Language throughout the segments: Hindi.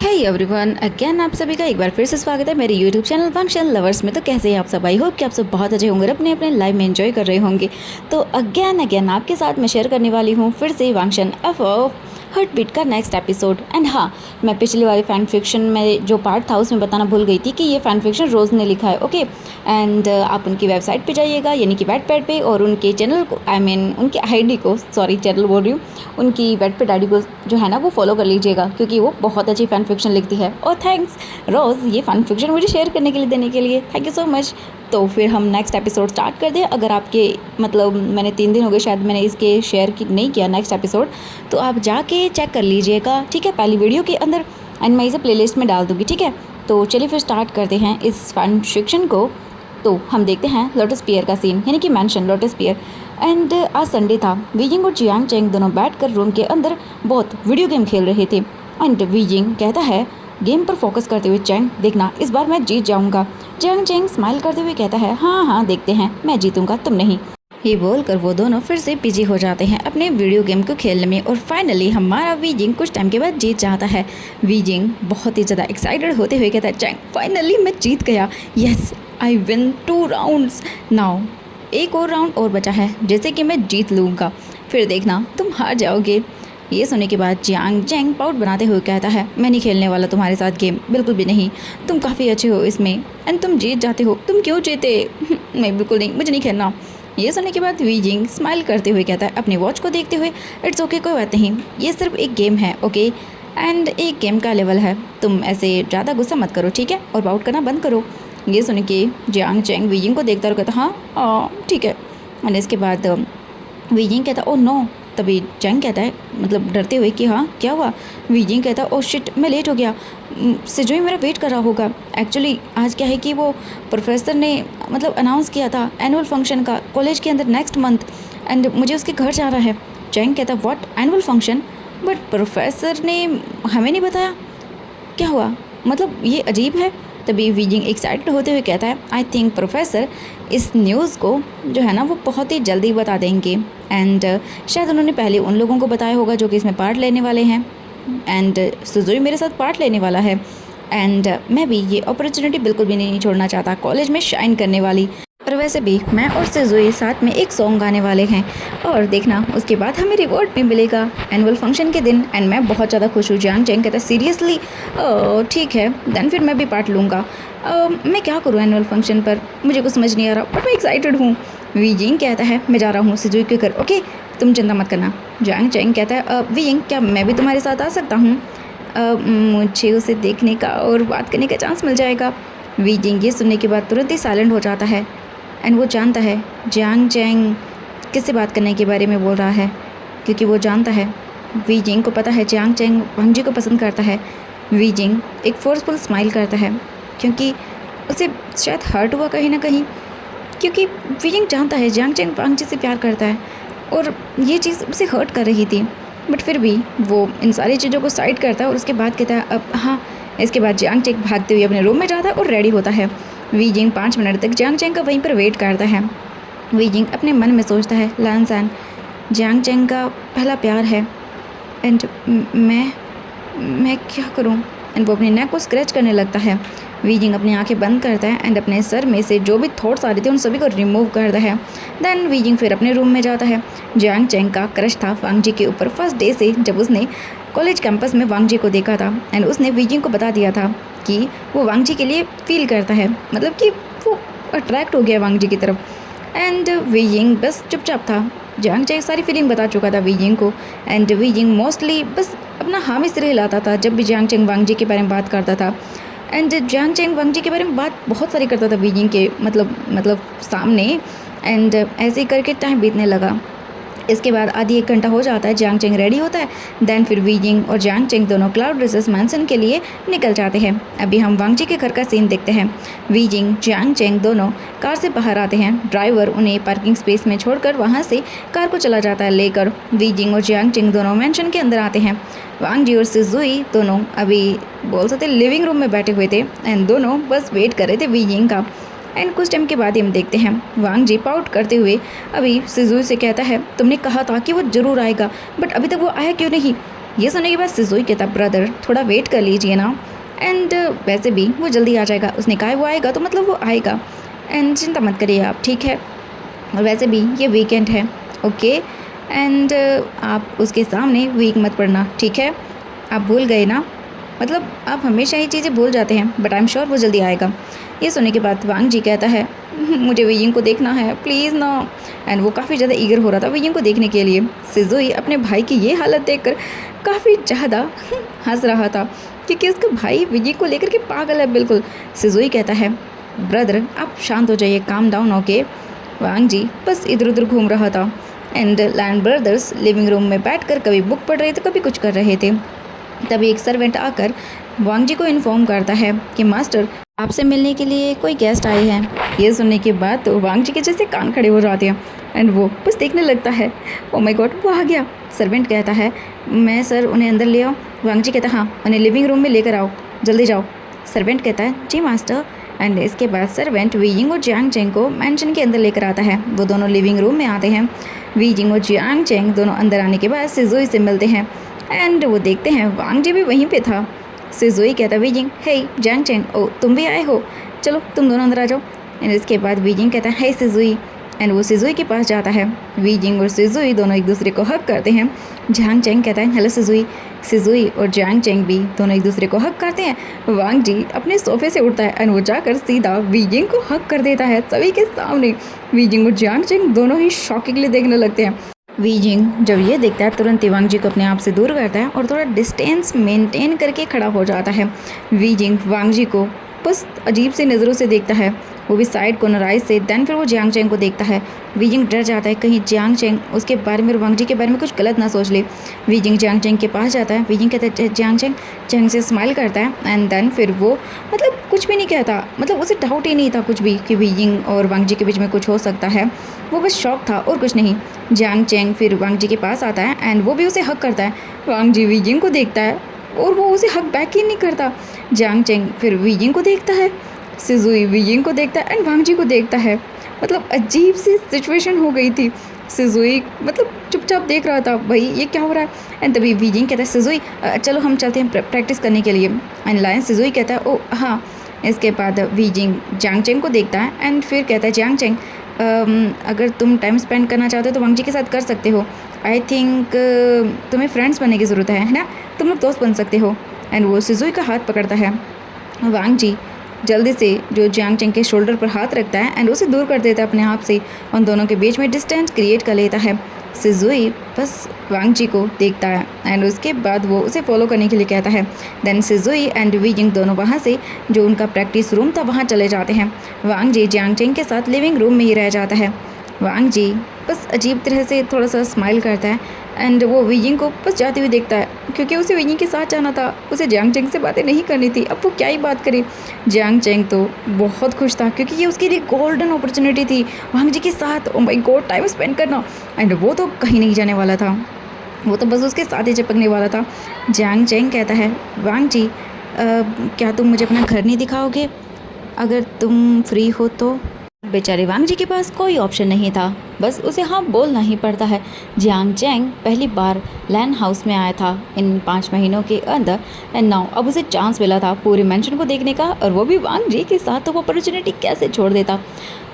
हे एवरीवन अगेन आप सभी का एक बार फिर से स्वागत है मेरे यूट्यूब चैनल फंक्शन लवर्स में। तो कैसे हैं आप सब? आई होप कि आप सब बहुत अच्छे होंगे, अपने अपने लाइफ में एंजॉय कर रहे होंगे। तो अगेन आपके साथ मैं शेयर करने वाली हूँ फिर से फंक्शन ऑफ हार्ट बीट का नेक्स्ट एपिसोड। एंड हाँ, मैं पिछली वाली फैन फिक्शन में जो पार्ट था उसमें बताना भूल गई थी कि ये फैन फिक्शन रोज़ ने लिखा है। ओके, एंड आप उनकी वेबसाइट पे जाइएगा, यानी कि वेटपैड पे, और उनके चैनल को उनके आईडी को, सॉरी चैनल बोल रही हूँ, उनकी वेटपैड आईडी को जो है ना वो फॉलो कर लीजिएगा, क्योंकि वो बहुत अच्छी फैन फिक्शन लिखती है। और थैंक्स रोज़ ये फैन फिक्शन मुझे शेयर करने के लिए, देने के लिए थैंक यू सो मच। तो फिर हम नेक्स्ट एपिसोड स्टार्ट कर दें। अगर आपके मैंने 3 दिन हो गए शायद मैंने इसके शेयर की नहीं किया नेक्स्ट एपिसोड, तो आप जाके चेक कर लीजिएगा, ठीक है, पहली वीडियो के अंदर, एंड मैं इसे प्लेलिस्ट में डाल दूँगी, ठीक है। तो चलिए फिर स्टार्ट करते हैं इस फैन फिक्शन को। तो हम देखते हैं लोटस पियर का सीन, यानी कि मैंशन लोटस पियर। एंड आज संडे था। वीजिंग और जियांग चेंग दोनों बैठकर रूम के अंदर बहुत वीडियो गेम खेल रहे थे। एंड वीजिंग कहता है गेम पर फोकस करते हुए, चेंग देखना इस बार मैं जीत जाऊंगा। जियांग चेंग स्माइल करते हुए कहता है हाँ हाँ देखते हैं, मैं जीतूंगा तुम नहीं। ये बोलकर वो दोनों फिर से बिजी हो जाते हैं अपने वीडियो गेम को खेलने में। और फाइनली हमारा वीजिंग कुछ टाइम के बाद जीत जाता है। वीजिंग बहुत ही ज़्यादा एक्साइटेड होते हुए कहता है चेंग फाइनली मैं जीत गया, yes I win 2 rounds now. एक और राउंड और बचा है, जैसे कि मैं जीत लूँगा, फिर देखना तुम हार जाओगे। ये सुनने के बाद जियांग चेंग पाउट बनाते हुए कहता है मैं नहीं खेलने वाला तुम्हारे साथ गेम, बिल्कुल भी नहीं, तुम काफ़ी अच्छे हो इसमें एंड तुम जीत जाते हो, तुम क्यों जीते? नहीं बिल्कुल नहीं, मुझे नहीं खेलना। ये सुनने के बाद वीजिंग स्माइल करते हुए कहता है अपने वॉच को देखते हुए इट्स ओके, कोई बात नहीं, ये सिर्फ एक गेम है, ओके, एंड एक गेम का लेवल है, तुम ऐसे ज़्यादा गुस्सा मत करो, ठीक है, और बाउट करना बंद करो। ये सुन के जियांग चेंग वीजिंग को देखता और कहता हाँ ठीक है। और इसके बाद वीजिंग कहता ओ नो। तभी चेंग कहता है डरते हुए कि हाँ क्या हुआ? वीजिंग कहता ओ शिट मैं लेट हो गया, सिजुई मेरा वेट कर रहा होगा। एक्चुअली आज क्या है कि वो प्रोफेसर ने अनाउंस किया था एनुअल फंक्शन का कॉलेज के अंदर नेक्स्ट मंथ, एंड मुझे उसके घर जाना है। चेंग कहता what annual function? But professor ने हमें नहीं बताया, क्या हुआ? ये अजीब है। तभी वीजिंग एक्साइटेड होते हुए कहता है आई थिंक प्रोफेसर इस न्यूज़ को जो है ना वो बहुत ही जल्दी बता देंगे, एंड शायद उन्होंने पहले उन लोगों को बताया होगा जो कि इसमें पार्ट लेने वाले हैं, एंड सुजुई मेरे साथ पार्ट लेने वाला है, एंड मैं भी ये अपॉर्चुनिटी बिल्कुल भी नहीं छोड़ना चाहता कॉलेज में शाइन करने वाली। और वैसे भी मैं और सुजुई साथ में एक सॉन्ग गाने वाले हैं, और देखना उसके बाद हमें रिवॉर्ड भी मिलेगा एनुअल फंक्शन के दिन, एंड मैं बहुत ज़्यादा खुश हूँ। जियांग चेंग कहता है सीरियसली? ठीक है देन फिर मैं भी पार्ट लूँगा। मैं क्या करूँ एनुअल फंक्शन पर, मुझे कुछ समझ नहीं आ रहा, बट मैं एक्साइटेड हूँ। वीजिंग कहता है मैं जा रहा हूँ सुजुई के घर, ओके तुम चिंता मत करना। जियांग चेंग कहता है वीजिंग क्या मैं भी तुम्हारे साथ आ सकता हूँ? मुझे उसे देखने का और बात करने का चांस मिल जाएगा। वीजिंग ये सुनने के बाद तुरंत ही साइलेंट हो जाता है, एंड वो जानता है जियांग चेंग किससे बात करने के बारे में बोल रहा है, क्योंकि वो जानता है, वीजिंग को पता है जियांग चेंग वांग जी को पसंद करता है। वीजिंग एक फोर्सफुल स्माइल करता है, क्योंकि उसे शायद हर्ट हुआ कहीं ना कहीं, क्योंकि वीजिंग जानता है जियांग चेंग वांग जी से प्यार करता है, और ये चीज़ उसे हर्ट कर रही थी। बट फिर भी वो इन सारी चीज़ों को साइड करता है और उसके बाद कहता है अब हाँ। इसके बाद जियांग चेंग भागते हुए अपने रूम में जाता है और रेडी होता है। वीजिंग 5 मिनट तक जियांग चेंग का वहीं पर वेट करता है। वीजिंग अपने मन में सोचता है लानसान जियांग चेंग का पहला प्यार है, एंड मैं क्या करूं? एंड वो अपनी नेक को स्क्रैच करने लगता है। वीजिंग अपनी आंखें बंद करता है एंड अपने सर में से जो भी थॉट्स आ रहे थे उन सभी को रिमूव करता है। देन वीजिंग फिर अपने रूम में जाता है। जियांग चेंग का क्रश था वांग जी के ऊपर फर्स्ट डे से, जब उसने कॉलेज कैंपस में वांग जी को देखा था, एंड उसने वीजिंग को बता दिया था कि वो वांग जी के लिए फील करता है, कि वो अट्रैक्ट हो गया वांग जी की तरफ। एंड वीजिंग बस चुपचाप था। जियांग चेंग सारी फीलिंग बता चुका था वीजिंग को, एंड वीजिंग मोस्टली बस अपना हामी सिर हिलाता था जब भी जियांग चेंग वांग जी के बारे में बात करता था। एंड जियांग चेंग वांग जी के बारे में बात बहुत सारी करता था वीजिंग के सामने, एंड ऐसे ही करके टाइम बीतने लगा। इसके बाद आधी 1 घंटा हो जाता है, जियांग चेंग रेडी होता है। देन फिर वीजिंग और जियांग चेंग दोनों क्लाउड रिसर्च मैंसन के लिए निकल जाते हैं। अभी हम वांग जी के घर का सीन देखते हैं। वीजिंग जियांग चेंग दोनों कार से बाहर आते हैं। ड्राइवर उन्हें पार्किंग स्पेस में छोड़कर वहां से कार को चला जाता है लेकर। वीजिंग और जियांग चेंग दोनों मैंशन के अंदर आते हैं। वांग जी और सुजुई दोनों अभी बोल सकते लिविंग रूम में बैठे हुए थे, एंड दोनों बस वेट कर रहे थे वीजिंग का। एंड कुछ टाइम के बाद ही हम देखते हैं वांग जी पाउट करते हुए अभी सुजुई से कहता है तुमने कहा था कि वो ज़रूर आएगा, बट अभी तक वो आया क्यों नहीं? ये सुनने के बाद सिजुई कहता ब्रदर थोड़ा वेट कर लीजिए ना, एंड वैसे भी वो जल्दी आ जाएगा, उसने कहा है वो आएगा तो मतलब वो आएगा, एंड चिंता मत करिए आप, ठीक है, और वैसे भी ये वीकेंड है, ओके, एंड आप उसके सामने वीक मत पड़ना, ठीक है, आप भूल गए ना, मतलब आप हमेशा ये चीज़ें भूल जाते हैं, बट आई एम श्योर वो जल्दी आएगा। ये सुनने के बाद वांग जी कहता है मुझे वीइंग को देखना है प्लीज़ ना, एंड वो काफ़ी ज़्यादा ईगर हो रहा था वीइंग को देखने के लिए। सिजुई अपने भाई की ये हालत देखकर काफ़ी ज़्यादा हंस रहा था क्योंकि उसका भाई वीइंग को लेकर के पागल है बिल्कुल। सिजुई कहता है ब्रदर आप शांत हो जाइए, काम डाउन, ओके। वांग जी बस इधर उधर घूम रहा था, and Lan brother's living room में बैठकर कभी बुक पढ़ रहे थे कभी कुछ कर रहे थे। तभी एक सर्वेंट आकर वांग जी को इन्फॉर्म करता है कि मास्टर आपसे मिलने के लिए कोई गेस्ट आए हैं। ये सुनने के बाद तो वांग जी के जैसे कान खड़े हो जाते हैं, एंड वो बस देखने लगता है, ओ माय गॉड वो आ गया। सर्वेंट कहता है मैं सर उन्हें अंदर ले आओ। वांग जी कहता हाँ उन्हें लिविंग रूम में लेकर आओ, जल्दी जाओ। सर्वेंट कहता है जी मास्टर, एंड इसके बाद सर्वेंट वीइंग और जियांग चेंग को मैंशन के अंदर लेकर आता है। वो दोनों लिविंग रूम में आते हैं। वीइंग और जियांग चेंग दोनों अंदर आने के बाद सिजुई से मिलते हैं, एंड वो देखते हैं वांग जी भी वहीं पे था। सिजुई कहता है वीजिंग हे जियांग चेंग, ओ तुम भी आए हो, चलो तुम दोनों अंदर आ जाओ। एंड इसके बाद वीजिंग कहता है हे सिजुई, एंड वो सिजुई के पास जाता है। वीजिंग और सिजुई दोनों एक दूसरे को हक करते हैं। जियांग चेंग कहता है हेलो सिजुई। सिजुई और जियांग चेंग भी दोनों एक दूसरे को हक करते हैं। वांग जी अपने सोफे से उठता है एंड वो जाकर सीधा वीजिंग को हक कर देता है सभी के सामने। वीजिंग और जियांग चेंग दोनों ही शॉकिंगली देखने लगते हैं। वीजिंग जब ये देखता है तुरंत ही वांग जी को अपने आप से दूर करता है और थोड़ा डिस्टेंस मेंटेन करके खड़ा हो जाता है। वीजिंग वांग जी को बस अजीब सी नज़रों से देखता है, वो भी साइड कॉर्नर आई से। देन फिर वो जियांग चेंग को देखता है। वीजिंग डर जाता है कहीं जियांग चेंग उसके बारे में और वांग जी के बारे में कुछ गलत ना सोच ले। वीजिंग जियांग चेंग के पास जाता है। वीजिंग कहता है जियांग चेंग, जियांग से स्माइल करता है, एंड देन फिर वो मतलब कुछ भी नहीं कहता, मतलब उसे डाउट ही नहीं था कुछ भी कि वीजिंग और वांग जी के बीच में कुछ हो सकता है। वो बस शौक था और कुछ नहीं। जियांग चेंग फिर वांग जी के पास आता है एंड वो भी उसे हक करता है। वांग जी वीजिंग को देखता है और वो उसे हक बैक ही नहीं करता। जियांग चेंग फिर वीजिंग को देखता है, सिजुई वीजिंग को देखता है एंड वांग जी को देखता है। मतलब अजीब सी सिचुएशन हो गई थी। सिजुई मतलब चुपचाप देख रहा था भाई ये क्या हो रहा है। एंड तभी वीजिंग कहता है सिजुई चलो हम चलते हैं प्रैक्टिस करने के लिए। एंड लायन सिजुई कहता है ओ हाँ। इसके बाद वीजिंग जियांग चेंग को देखता है एंड फिर कहता है जियांग चेंग अगर तुम टाइम स्पेंड करना चाहते हो तो वांग जी के साथ कर सकते हो। आई थिंक तुम्हें फ्रेंड्स बनने की ज़रूरत है ना, तुम लोग दोस्त बन सकते हो। एंड वो सिजुई का हाथ पकड़ता है। वांग जी जल्दी से जो जियांग चेंग के शोल्डर पर हाथ रखता है एंड उसे दूर कर देता है अपने आप से। उन दोनों के बीच में डिस्टेंस क्रिएट कर लेता है। सिजुई बस वांग जी को देखता है एंड उसके बाद वो उसे फॉलो करने के लिए कहता है। देन सिजुई एंड वीजिंग दोनों वहाँ से जो उनका प्रैक्टिस रूम था वहाँ चले जाते हैं। वांग जी जियांग चेंग के साथ लिविंग रूम में ही रह जाता है। वांग जी बस अजीब तरह से थोड़ा सा स्माइल करता है एंड वो वीजिंग को बस जाते हुए देखता है क्योंकि उसे वीजिंग के साथ जाना था, उसे जियांग चेंग से बातें नहीं करनी थी। अब वो क्या ही बात करे। जियांग चेंग तो बहुत खुश था क्योंकि ये उसके लिए गोल्डन अपॉर्चुनिटी थी वांग जी के साथ oh my God time spend करना। एंड वो तो कहीं नहीं जाने वाला था, वो तो बस उसके साथ ही चिपकने वाला था। जियांग चेंग कहता है वांग जी क्या तुम मुझे अपना घर नहीं दिखाओगे अगर तुम फ्री हो तो। बेचारे वांग जी के पास कोई ऑप्शन नहीं था, बस उसे हाँ बोलना ही पड़ता है। जियांग चेंग पहली बार लैंड हाउस में आया था इन 5 महीनों के अंदर एंड नाउ अब उसे चांस मिला था पूरे मेंशन को देखने का और वो भी वांग जी के साथ, तो वो अपॉर्चुनिटी कैसे छोड़ देता।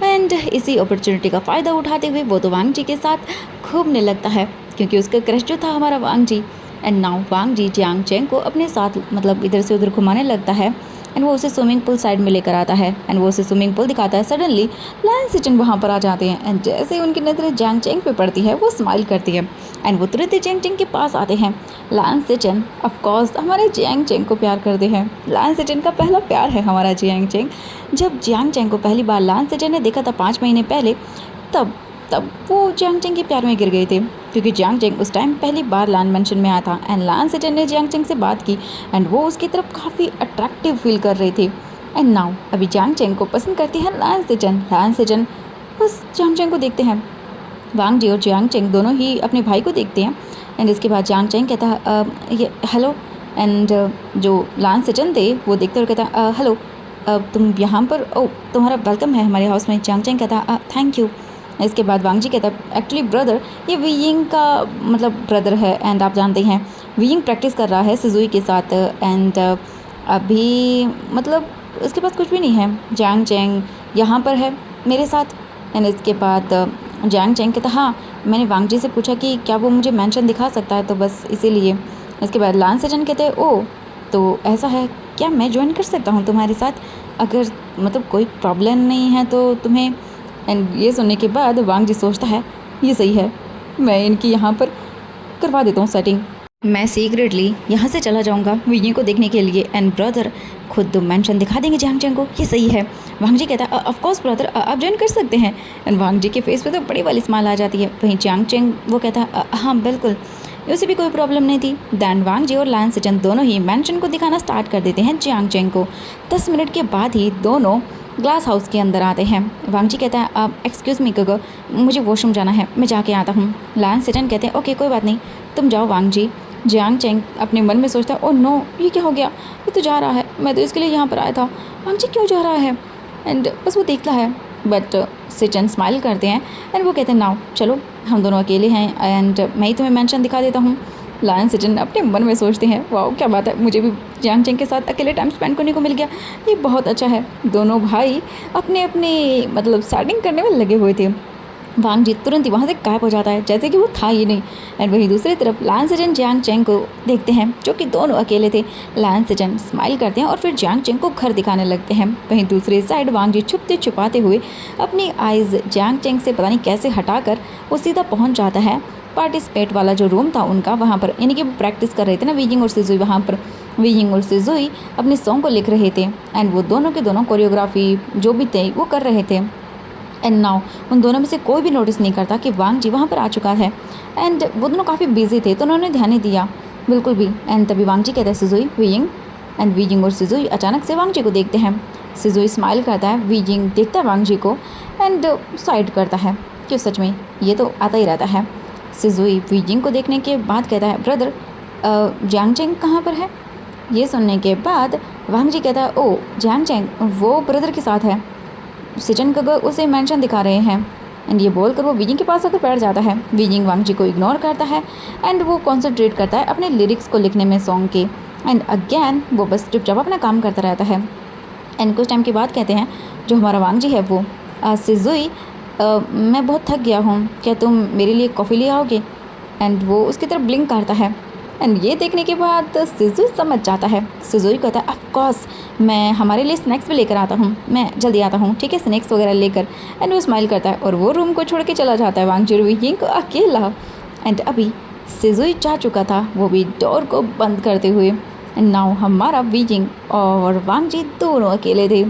एंड इसी अपॉर्चुनिटी का फ़ायदा उठाते हुए वो तो वांग जी के साथ घूमने लगता है क्योंकि उसका क्रश जो था हमारा Wang Ji. And now Wang Ji Jiang Cheng को अपने साथ मतलब इधर से उधर घुमाने लगता है एंड वो उसे स्विमिंग पूल साइड में लेकर आता है एंड वो उसे स्विमिंग पूल दिखाता है। सडनली लैन सिचन वहाँ पर आ जाते हैं एंड जैसे ही उनकी नज़रें जियांग चेंग पे पड़ती है वो स्माइल करती है एंड वो तुरंत ही जियांग चेंग के पास आते हैं। लैन सिचन ऑफकोर्स हमारे जियांग चेंग को प्यार करते हैं। लैन सिचन का पहला प्यार है हमारा जियांग चेंग। जब जियांग चेंग को पहली बार लैन सिचन ने देखा था 5 महीने पहले, तब वो जियांग चेंग के प्यार में गिर गए थे क्योंकि जियांग चेंग उस टाइम पहली बार लैन मेंशन में आया था एंड लैन सिचन ने जियांग चेंग से बात की एंड वो उसकी तरफ काफ़ी अट्रैक्टिव फील कर रहे थे। एंड नाउ अभी जियांग चेंग को पसंद करती है लैन सिचन। लैन सिचन बस जियांग चेंग को देखते हैं। वांग जी और जियांग चेंग दोनों ही अपने भाई को देखते हैं एंड इसके बाद जियांग चेंग कहता है ये हेलो, एंड जो लैन सिचन थे वो देखते हुए कहता हेलो तुम यहाँ पर, ओ तुम्हारा वेलकम है हमारे हाउस में। जियांग चेंग कहता थैंक यू। इसके बाद वांग जी कहता है एक्चुअली ब्रदर ये वीइंग का मतलब ब्रदर है एंड आप जानते हैं वीइंग प्रैक्टिस कर रहा है सिजुई के साथ एंड अभी मतलब उसके पास कुछ भी नहीं है। जैंग चेंग यहाँ पर है मेरे साथ। एंड इसके बाद जैंग चेंग कहता हाँ, मैंने वांग जी से पूछा कि क्या वो मुझे मेंशन दिखा सकता है, तो बस इसीलिए। इसके बाद लान सेजन कहते हैं ओ तो ऐसा है, क्या मैं ज्वाइन कर सकता हूँ तुम्हारे साथ, अगर मतलब कोई प्रॉब्लम नहीं है तो तुम्हें। एंड ये सुनने के बाद वांग जी सोचता है ये सही है, मैं इनकी यहाँ पर करवा देता हूँ सेटिंग। मैं सीक्रेटली यहाँ से चला जाऊँगा वीडियो को देखने के लिए एंड ब्रदर खुद मेंशन दिखा देंगे जैंग चेंग को, ये सही है। वांग जी कहता है ऑफ कोर्स ब्रदर, आप ज्वाइन कर सकते हैं। एंड वांग जी के फेस पे तो बड़ी वाली स्माइल आ जाती है। वहीं जैंग चेंग वो कहता है हाँ बिल्कुल, उसे भी कोई प्रॉब्लम नहीं थी। दैन वांग जी और लान सेजन दोनों ही मेंशन को दिखाना स्टार्ट कर देते हैं जैंग चेंग को। 10 मिनट के बाद ही दोनों ग्लास हाउस के अंदर आते हैं। वांग जी कहता है एक्सक्यूज़ मी गगो, मुझे वॉशरूम जाना है, मैं जाके आता हूँ। लान सेजन कहते हैं ओके कोई बात नहीं, तुम जाओ वांग जी। जैंग चेंग अपने मन में सोचता है ओ नो, ये क्या हो गया, ये तो जा रहा है, मैं तो इसके लिए यहाँ पर आया था, वांग जी क्यों जा रहा है। एंड बस वो देखता है बट सेजन स्माइल करते हैं एंड वो कहते हैं नाउ चलो हम दोनों अकेले हैं एंड मैं ही तुम्हें मेंशन दिखा देता हूँ। लायन सेजन अपने मन में सोचते हैं वाओ क्या बात है, मुझे भी जैंग चेंग के साथ अकेले टाइम स्पेंड करने को मिल गया, ये बहुत अच्छा है। दोनों भाई अपने अपने मतलब सेटिंग करने में लगे हुए थे। वांग जी तुरंत ही वहाँ से गायब हो जाता है जैसे कि वो था ही नहीं। एंड वहीं दूसरी तरफ लायन सेजन जैंग चेंग को देखते हैं जो कि दोनों अकेले थे। लायन सेजन स्माइल करते हैं और फिर जैंग चेंग को घर दिखाने लगते हैं। वहीं दूसरी साइड वांग जी छुपते छुपाते हुए अपनी आइज़ जैंग चेंग से पता नहीं कैसे हटाकर वो सीधा पहुँच जाता है पार्टिसिपेट वाला जो रूम था उनका, वहाँ पर यानी कि वो प्रैक्टिस कर रहे थे ना वीजिंग और सिजुई, वहाँ पर वीजिंग और सिजुई अपने सॉन्ग को लिख रहे थे एंड वो दोनों के दोनों कोरियोग्राफी जो भी थे वो कर रहे थे। एंड नाउ उन दोनों में से कोई भी नोटिस नहीं करता कि वांग जी वहाँ पर आ चुका है एंड वो दोनों काफ़ी बिजी थे तो उन्होंने ध्यान नहीं दिया बिल्कुल भी। एंड तभी वांग जी कहते हैं सिजुई वीजिंग, एंड वीजिंग और सिजुई अचानक से वांग जी को देखते हैं। सिजुई स्माइल करता है, वीजिंग देखता है वांग जी को एंड साइड करता है कि सच में ये तो आता ही रहता है। सिजुई वीजिंग को देखने के बाद कहता है ब्रदर जैंग चेंग कहाँ पर है। ये सुनने के बाद वांग जी कहता है ओ जैंग चेंग वो ब्रदर के साथ है, सिजन गगर उसे मेंशन दिखा रहे हैं। एंड ये बोलकर वो वीजिंग के पास आकर बैठ जाता है। वीजिंग वांग जी को इग्नोर करता है एंड वो कॉन्सेंट्रेट करता है अपने लिरिक्स को लिखने में सॉन्ग के। एंड अगेन वो बस चुपचाप अपना काम करता रहता है। एंड कुछ टाइम के बाद कहते हैं जो हमारा वांग जी है वो सिजुई मैं बहुत थक गया हूँ, क्या तुम मेरे लिए कॉफ़ी ले आओगे। एंड वो उसकी तरफ ब्लिंक करता है एंड ये देखने के बाद सिजुई समझ जाता है। सिजुई कहता है ऑफ कोर्स मैं हमारे लिए स्नैक्स भी लेकर आता हूँ, मैं जल्दी आता हूँ ठीक है, स्नैक्स वगैरह लेकर। एंड वो स्माइल करता है और वो रूम को छोड़ के चला जाता है वांग जी वीजिंग को अकेला। एंड अभी सिजुई जा चुका था वो भी डोर को बंद करते हुए। एंड नाउ हमारा वीजिंग और वांग जी दोनों अकेले थे।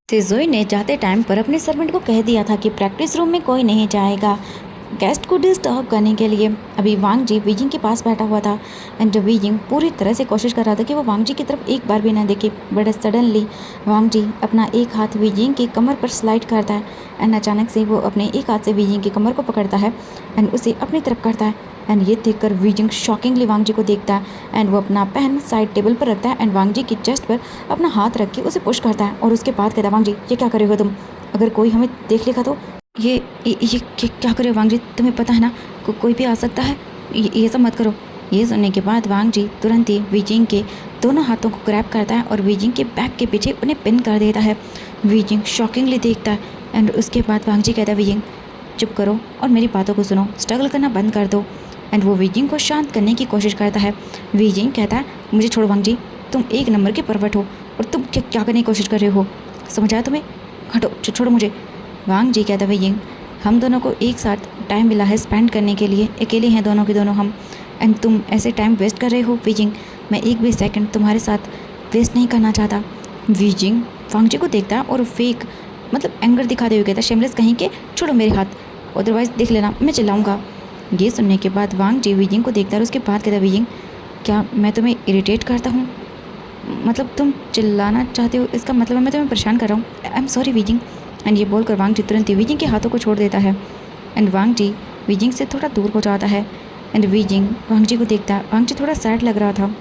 सिजुई ने जाते टाइम पर अपने सर्वेंट को कह दिया था कि प्रैक्टिस रूम में कोई नहीं जाएगा गेस्ट को डिस्टर्ब करने के लिए। अभी वांग जी वीजिंग के पास बैठा हुआ था एंड जब वीजिंग पूरी तरह से कोशिश कर रहा था कि वो वांग जी की तरफ एक बार भी ना देखे, बट सडनली वांग जी अपना एक हाथ वीजिंग की कमर पर स्लाइड करता है एंड अचानक से वो अपने एक हाथ से वीजिंग की कमर को पकड़ता है एंड उसे अपनी तरफ करता है। एंड ये देखकर वीजिंग शॉकिंगली वांग जी को देखता है एंड वो अपना पेन साइड टेबल पर रखता है एंड वांग जी की चेस्ट पर अपना हाथ रख के उसे पुश करता है और उसके बाद कहता है वांग जी ये क्या करे हो तुम, अगर कोई हमें देख लेगा तो ये क्या करे वांग जी, तुम्हें पता है ना कोई भी आ सकता है, ये सब मत करो। ये सुनने के बाद वांग जी तुरंत ही वीजिंग के दोनों हाथों को ग्रैब करता है और वीजिंग के बैक के पीछे उन्हें पिन कर देता है। वीजिंग शॉकिंगली देखता है एंड उसके बाद वांग जी कहता है वीजिंग चुप करो और मेरी बातों को सुनो, स्ट्रगल करना बंद कर दो। एंड वो वीजिंग को शांत करने की कोशिश करता है। वीजिंग कहता है मुझे छोड़ो वांग जी, तुम एक नंबर के परवट हो और तुम क्या करने की कोशिश कर रहे हो, समझ आया तुम्हें, हटो छोड़ो मुझे। वांग जी कहता है वीजिंग हम दोनों को एक साथ टाइम मिला है स्पेंड करने के लिए, अकेले हैं दोनों के दोनों हम, एंड तुम ऐसे टाइम वेस्ट कर रहे हो वीजिंग, मैं एक भी सेकंड तुम्हारे साथ वेस्ट नहीं करना चाहता। वीजिंग वांग जी को देखता है और फेक मतलब एंगर दिखाते हुए कहता है शेमलेस कहीं के, छोड़ो मेरे हाथ अदरवाइज़ देख लेना मैं चिल्लाऊंगा। ये सुनने के बाद वांग जी वीजिंग को देखता है और उसके बाद कहता है वीजिंग क्या मैं तुम्हें इरिटेट करता हूँ, मतलब तुम चिल्लाना चाहते हो इसका मतलब मैं तुम्हें परेशान कर रहा हूँ, I am sorry wheezing. And ये बोलकर वांग जी तुरंत ही वीजिंग के हाथों को छोड़ देता है एंड वांग जी वीजिंग से थोड़ा दूर हो जाता है। एंड वीजिंग वांग जी को देखता है, वांग जी थोड़ा सैड लग रहा था।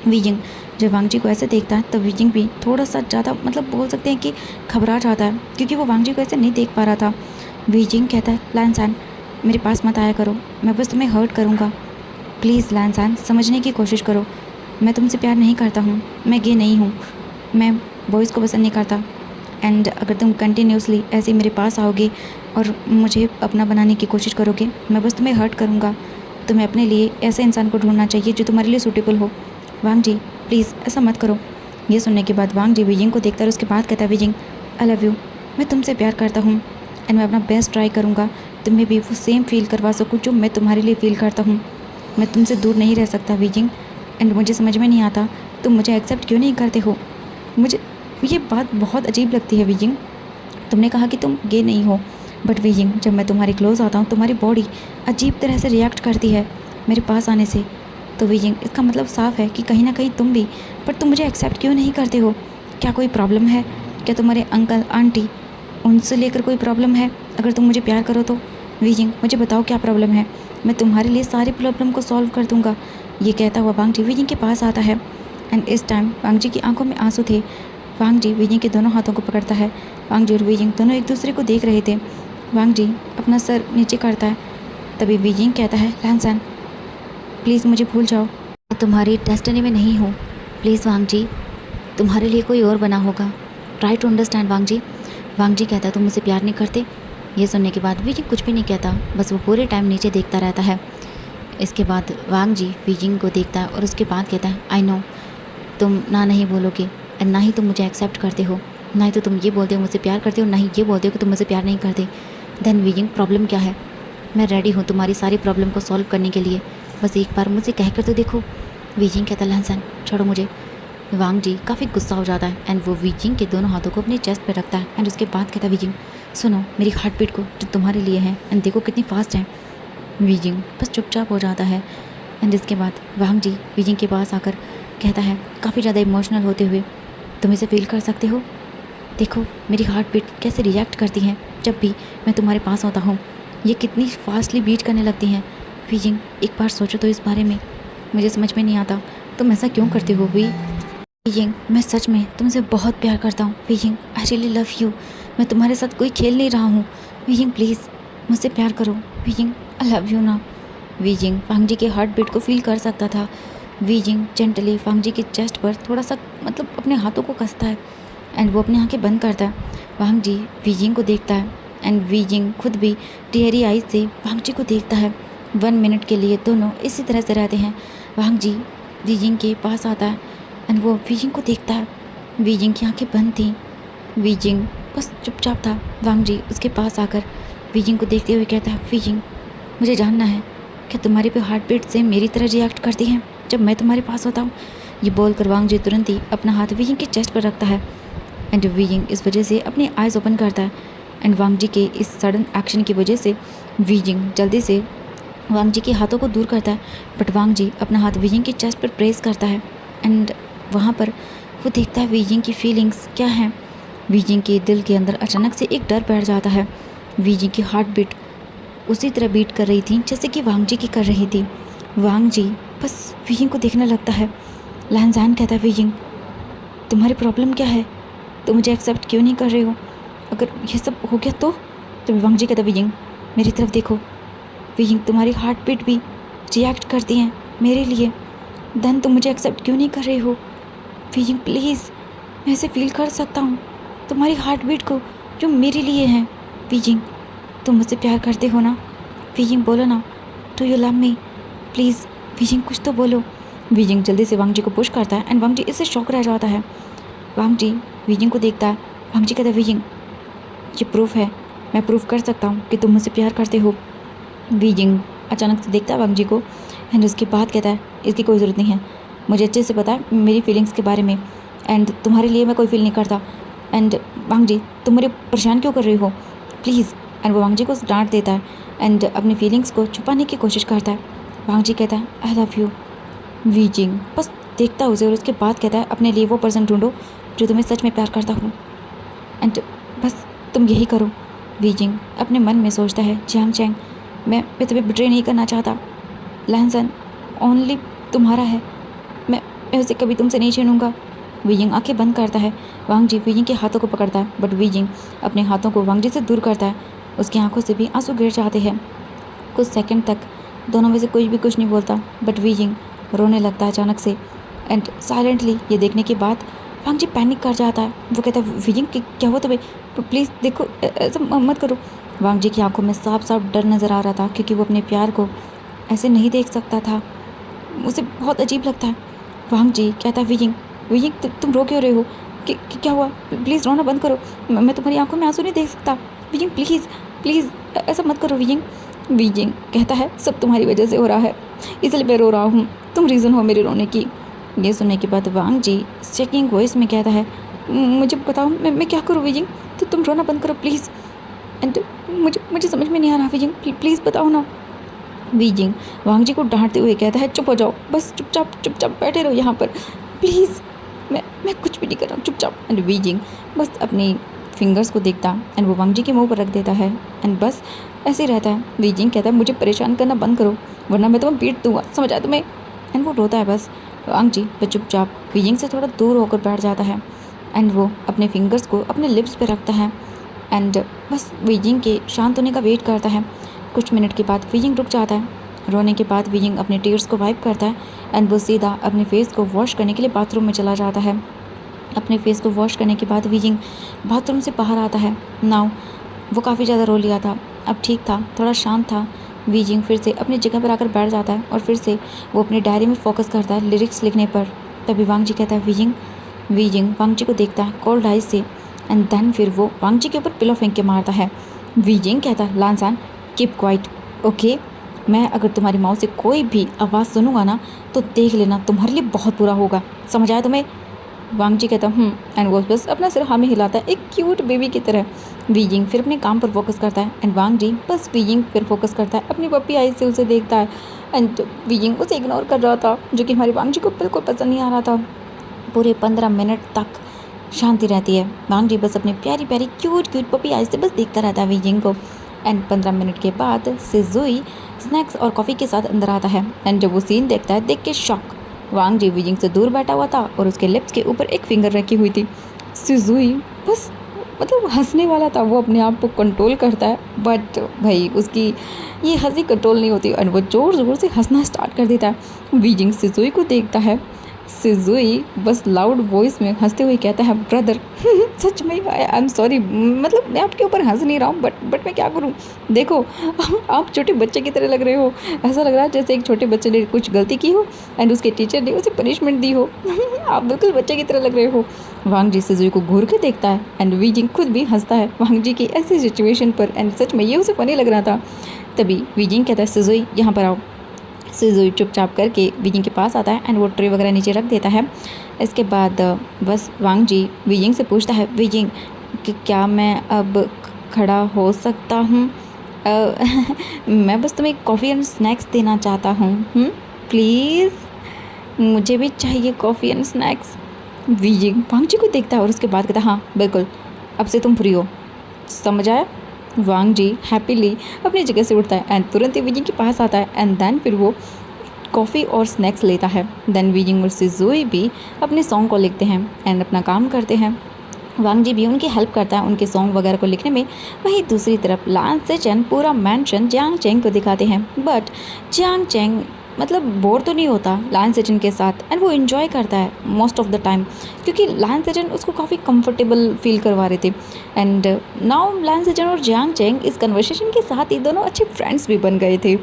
वीजिंग जब वांग जी को ऐसे देखता है तो वीजिंग भी थोड़ा सा ज़्यादा मतलब बोल सकते हैं कि घबरा जाता है क्योंकि वो वांग जी को ऐसे नहीं देख पा रहा था। वीजिंग कहता है लायन सान मेरे पास मत आया करो, मैं बस तुम्हें हर्ट करूँगा। प्लीज़ लैंसान, समझने की कोशिश करो। मैं तुमसे प्यार नहीं करता हूँ, मैं गे नहीं हूँ, मैं बॉयज़ को पसंद नहीं करता। एंड अगर तुम कंटिन्यूसली ऐसे ही मेरे पास आओगे और मुझे अपना बनाने की कोशिश करोगे, मैं बस तुम्हें हर्ट करूँगा। तुम्हें अपने लिए ऐसे इंसान को ढूंढना चाहिए जो तुम्हारे लिए सूटेबल हो। वांग जी प्लीज़ ऐसा मत करो। ये सुनने के बाद वांग जी विजिंग को देखता है और उसके बाद कहता है, विजिंग आई लव यू, मैं तुमसे प्यार करता हूँ एंड मैं अपना बेस्ट ट्राई करूँगा तुम्हें भी वो सेम फील करवा सकूँ जो मैं तुम्हारे लिए फ़ील करता हूँ। मैं तुमसे दूर नहीं रह सकता विजिंग, एंड मुझे समझ में नहीं आता तुम मुझे एक्सेप्ट क्यों नहीं करते हो। मुझे ये बात बहुत अजीब लगती है विजिंग। तुमने कहा कि तुम गे नहीं हो, बट विजिंग जब मैं तुम्हारे क्लोज आता हूँ तुम्हारी बॉडी अजीब तरह से रिएक्ट करती है मेरे पास आने से। तो विजिंग इसका मतलब साफ है कि कहीं ना कहीं तुम भी, पर तुम मुझे एक्सेप्ट क्यों नहीं करते हो। क्या कोई प्रॉब्लम है? क्या तुम्हारे अंकल आंटी उनसे लेकर कोई प्रॉब्लम है? अगर तुम मुझे प्यार करो तो विजिंग मुझे बताओ क्या प्रॉब्लम है, मैं तुम्हारे लिए सारी प्रॉब्लम को सॉल्व कर दूंगा। ये कहता हुआ वांग जी विजिंग के पास आता है एंड इस टाइम वांग जी की आंखों में आंसू थे। वांग जी विजिंग के दोनों हाथों को पकड़ता है। वांग जी और विजिंग दोनों एक दूसरे को देख रहे थे। वांग जी अपना सर नीचे करता है। तभी विजिंग कहता है, लैंसान प्लीज़ मुझे भूल जाओ, मैं तुम्हारी डेस्टिनी में नहीं हूँ। प्लीज़ वांग जी, तुम्हारे लिए कोई और बना होगा। ट्राई टू अंडरस्टैंड वांग जी। वांग जी कहता है, तुम मुझसे प्यार नहीं करते। ये सुनने के बाद विजिंग कुछ भी नहीं कहता, बस वो पूरे टाइम नीचे देखता रहता है। इसके बाद वांग जी विजिंग को देखता है और उसके बाद कहता है, आई नो तुम ना नहीं बोलोगे एंड ना ही तुम मुझे एक्सेप्ट करते हो, ना ही तो तुम ये बोलते हो मुझसे प्यार करते हो, ना ही ये बोलते हो कि तुम मुझसे प्यार नहीं करते। देन विजिंग प्रॉब्लम क्या है? मैं रेडी हूँ तुम्हारी सारी प्रॉब्लम को सॉल्व करने के लिए, बस एक बार मुझसे कह कर तो देखो। विजिंग कहता है, लैंसान छोड़ो मुझे। वांग जी काफ़ी गुस्सा हो जाता है एंड वो विजिंग के दोनों हाथों को अपने चेस्ट पर रखता है एंड उसके बाद कहता है, विजिंग सुनो मेरी हार्ट बीट को जो तुम्हारे लिए है एंड देखो कितनी फास्ट है। विजिंग बस चुपचाप हो जाता है एंड इसके बाद वांग जी विजिंग के पास आकर कहता है, काफ़ी ज़्यादा इमोशनल होते हुए, तुम इसे फील कर सकते हो? देखो मेरी हार्ट बीट कैसे रिएक्ट करती हैं जब भी मैं तुम्हारे पास होता हूँ, ये कितनी फास्टली बीट करने लगती हैं। विजिंग एक बार सोचो तो इस बारे में, मुझे समझ में नहीं आता तुम ऐसा क्यों करते हो। विजिंग मैं सच में तुमसे बहुत प्यार करता हूँ wheezing, I really love you. मैं तुम्हारे साथ कोई खेल नहीं रहा हूँ विजिंग, प्लीज़ मुझसे प्यार करो विजिंग, आई लव यू ना। विजिंग वांग जी के हार्ट बीट को फील कर सकता था। विजिंग जेंटली वांग जी के चेस्ट पर थोड़ा सा मतलब अपने हाथों को कसता है एंड वो अपनी आंखें बंद करता है। वांग जी विजिंग को देखता है एंड विजिंग खुद भी टेरी आइज से वांग जी को देखता है। 1 मिनट के लिए दोनों इसी तरह से रहते हैं। वांग जी विजिंग के पास आता है एंड वो विजिंग को देखता है। विजिंग की आंखें बंद थीं, विजिंग बस चुपचाप था। वांग जी उसके पास आकर विजिंग को देखते हुए कहता है, विजिंग मुझे जानना है क्या तुम्हारी भी हार्ट बीट से मेरी तरह रिएक्ट करती है जब मैं तुम्हारे पास होता हूँ। ये बोलकर वांग जी तुरंत ही अपना हाथ विजिंग के चेस्ट पर रखता है एंड विजिंग इस वजह से अपनी आइज़ ओपन करता है एंड वांग जी के इस सडन एक्शन की वजह से विजिंग जल्दी से वांग जी के हाथों को दूर करता है, बट वांग जी अपना हाथ विजिंग के चेस्ट पर प्रेस करता है एंड वहाँ पर वो देखता है विजिंग की फीलिंग्स क्या हैं। विजिंग के दिल के अंदर अचानक से एक डर बैठ जाता है। विजिंग की हार्ट बीट उसी तरह बीट कर रही थी जैसे कि वांग जी की कर रही थी। वांग जी बस विजिंग को देखने लगता है। लैंसान कहता है, विजिंग तुम्हारी प्रॉब्लम क्या है, तुम मुझे एक्सेप्ट क्यों नहीं कर रहे हो? अगर ये सब हो गया तो वांग जी कहता है, विजिंग मेरी तरफ देखो, विजिंग तुम्हारी हार्ट बीट भी रिएक्ट करती हैं मेरे लिए, देन तुम मुझे एक्सेप्ट क्यों नहीं कर रहे हो? विजिंग प्लीज़, मैं ऐसे फील कर सकता हूँ तुम्हारी हार्ट बीट को जो मेरे लिए है। विजिंग तुम मुझसे प्यार करते हो ना? विजिंग बोलो ना, do you love me? Please wheezing कुछ तो बोलो। विजिंग जल्दी से वांग जी को पुश करता है एंड वांग जी इससे शॉक रह जाता है। वांग जी विजिंग को देखता है। वांग जी कहता है, विजिंग ये प्रूफ है, मैं प्रूफ कर सकता हूँ कि तुम मुझसे प्यार करते हो। विजिंग अचानक से देखता है वांग जी को एंड उसके बाद कहता है, इसकी कोई ज़रूरत नहीं है, मुझे अच्छे से पता है मेरी फीलिंग्स के बारे में एंड तुम्हारे लिए मैं कोई फील नहीं करता। एंड वांग जी तुम मुझे परेशान क्यों कर रही हो प्लीज़। एंड वो वांग जी को डांट देता है एंड अपनी फीलिंग्स को छुपाने की कोशिश करता है। वांग जी कहता है, आई लव यू। विजिंग बस देखता है उसे और उसके बाद कहता है, अपने लिए वो पर्सन ढूंढो जो तुम्हें सच में प्यार करता हूँ एंड बस तुम यही करो। विजिंग अपने मन में सोचता है, जियांग चैंग मैं तुम्हें बिट्रे नहीं करना चाहता, लैंसन ओनली तुम्हारा है, मैं उसे कभी तुमसे नहीं छीनूंगा। विजिंग आंखें बंद करता है। वांग जी विजिंग के हाथों को पकड़ता है बट विजिंग अपने हाथों को वांग जी से दूर करता है। उसकी आंखों से भी आंसू गिर जाते हैं। कुछ सेकंड तक दोनों में से कोई भी कुछ नहीं बोलता, बट वीजिंग रोने लगता है अचानक से। एंड साइलेंटली ये देखने के बाद वांग जी पैनिक कर जाता है। वो कहता है, वीजिंग क्या हुआ तुम्हें? प्लीज़ देखो, ऐसा मत करो। वांग जी की आंखों में साफ साफ डर नज़र आ रहा था, क्योंकि वो अपने प्यार को ऐसे नहीं देख सकता था। उसे बहुत अजीब लगता है। वांग जी कहता है, वीजिंग वीजिंग तुम रो क्यों रहे हो? क्या हुआ? प्लीज़ रोना बंद करो, मैं तुम्हारी आंखों में आंसू नहीं देख सकता। वीजिंग प्लीज़ प्लीज़ ऐसा मत करो वीजिंग। वीजिंग कहता है, सब तुम्हारी वजह से हो रहा है, इसलिए मैं रो रहा हूँ, तुम रीज़न हो मेरे रोने की। ये सुनने के बाद वांग जी चेकिंग वॉइस में कहता है, मुझे बताओ मैं क्या करूँ वीजिंग? तो तुम रोना बंद करो प्लीज़। एंड मुझे समझ में नहीं आ रहा वीजिंग, प्लीज़ बताओ ना। वीजिंग वांग जी को डांटते हुए कहता है, चुप हो जाओ, बस चुपचाप बैठे रहो यहाँ पर प्लीज़। मैं कुछ भी नहीं कर रहा हूँ, चुपचाप। एंड वीजिंग बस अपनी फिंगर्स को देखता एंड वो वांग जी के मुंह पर रख देता है एंड बस ऐसे ही रहता है। वीजिंग कहता है, मुझे परेशान करना बंद करो, वरना मैं तुम्हें पीट दूंगा, समझ आया तुम्हें? एंड वो रोता है बस। वांग जी वो चुपचाप वीजिंग से थोड़ा दूर होकर बैठ जाता है एंड वो अपने फिंगर्स को अपने लिप्स पे रखता है एंड बस वीजिंग के शांत होने का वेट करता है। कुछ मिनट के बाद वीजिंग रुक जाता है। रोने के बाद वीजिंग अपने टीयर्स को वाइप करता है एंड वो सीधा अपने फेस को वॉश करने के लिए बाथरूम में चला जाता है। अपने फेस को वॉश करने के बाद वीजिंग बाथरूम से बाहर आता है। नाउ वो काफ़ी ज़्यादा रो लिया था, अब ठीक था, थोड़ा शांत था। वीजिंग फिर से अपनी जगह पर आकर बैठ जाता है और फिर से वो अपनी डायरी में फोकस करता है लिरिक्स लिखने पर। तभी वांग जी कहता है, वीजिंग। वीजिंग वांग जी को देखता है कोल्ड आइज से एंड देन फिर वो वांग जी के ऊपर पिलो फेंक के मारता है। वीजिंग कहता है, लानसान कीप क्वाइट, ओके? मैं अगर तुम्हारी माँ से कोई भी आवाज़ सुनूंगा ना, तो देख लेना तुम्हारे लिए बहुत बुरा होगा, समझ आया तुम्हें? वांग जी कहता, एंड वो बस अपना सिर हाँ में हिलाता है एक क्यूट बेबी की तरह। वीजिंग फिर अपने काम पर फोकस करता है एंड वांग जी बस वीजिंग फिर फोकस करता है, अपनी पप्पी आई से उसे देखता है एंड वीजिंग उसे इग्नोर कर रहा था, जो कि हमारी वांग जी को बिल्कुल पसंद नहीं आ रहा था। पूरे 15 मिनट तक शांति रहती है। वांग जी बस अपनी प्यारी प्यारी क्यूट पपी आइज से बस देखता रहता है वीजिंग को। एंड 15 मिनट के बाद सिजुई स्नैक्स और कॉफ़ी के साथ अंदर आता है एंड जब वो सीन देखता है देख के शॉक। वांग जी वीजिंग से दूर बैठा हुआ था और उसके लिप्स के ऊपर एक फिंगर रखी हुई थी। सिजुई बस मतलब हंसने वाला था, वो अपने आप को कंट्रोल करता है, बट भाई उसकी ये हंसी कंट्रोल नहीं होती और वो ज़ोर ज़ोर से हंसना स्टार्ट कर देता है। वीजिंग सिजुई को देखता है। सिजुई बस लाउड वॉइस में हंसते हुए कहता है, ब्रदर सच में आई एम सॉरी, मतलब मैं आपके ऊपर हंस नहीं रहा हूँ, बट मैं क्या करूँ? देखो आप छोटे बच्चे की तरह लग रहे हो, ऐसा लग रहा है जैसे एक छोटे बच्चे ने कुछ गलती की हो एंड उसके टीचर ने उसे पनिशमेंट दी हो आप बिल्कुल बच्चे की तरह लग रहे हो। वांग जी सिजुई को घूर के देखता है एंड वीजिंग खुद भी हंसता है वांग जी की ऐसी सिचुएशन पर एंड सच में ये उसे फनी लग रहा था। तभी वीजिंग कहता है, सिजुई यहाँ पर आओ। सिजुई चुपचाप करके वीजिंग के पास आता है एंड वो ट्रे वगैरह नीचे रख देता है। इसके बाद बस वांग जी वीजिंग से पूछता है, वीजिंग कि क्या मैं अब खड़ा हो सकता हूँ? मैं बस तुम्हें कॉफ़ी एंड स्नैक्स देना चाहता हूँ, प्लीज़ मुझे भी चाहिए कॉफ़ी एंड स्नैक्स। वीजिंग वांग जी को देखता है और उसके बाद कहता है, हाँ बिल्कुल, अब से तुम फ्री हो, समझ आया? वांग जी हैप्पीली अपनी जगह से उठता है एंड तुरंत ही वीजिंग के पास आता है एंड देन फिर वो कॉफ़ी और स्नैक्स लेता है। देन वीजिंग और सिजुई भी अपने सॉन्ग को लिखते हैं एंड अपना काम करते हैं। वांग जी भी उनकी हेल्प करता है उनके सॉन्ग वगैरह को लिखने में। वहीं दूसरी तरफ लान सेचन पूरा मैंशन जियांग चेंग को दिखाते हैं, बट जियांग चेंग मतलब बोर तो नहीं होता लान सेचन के साथ एंड वो इन्जॉय करता है मोस्ट ऑफ द टाइम, क्योंकि लान सेचन उसको काफ़ी कंफर्टेबल फील करवा रहे थे। एंड नाउ लान सेचन और जियांग चेंग इस कन्वर्सेशन के साथ ही दोनों अच्छे फ्रेंड्स भी बन गए थे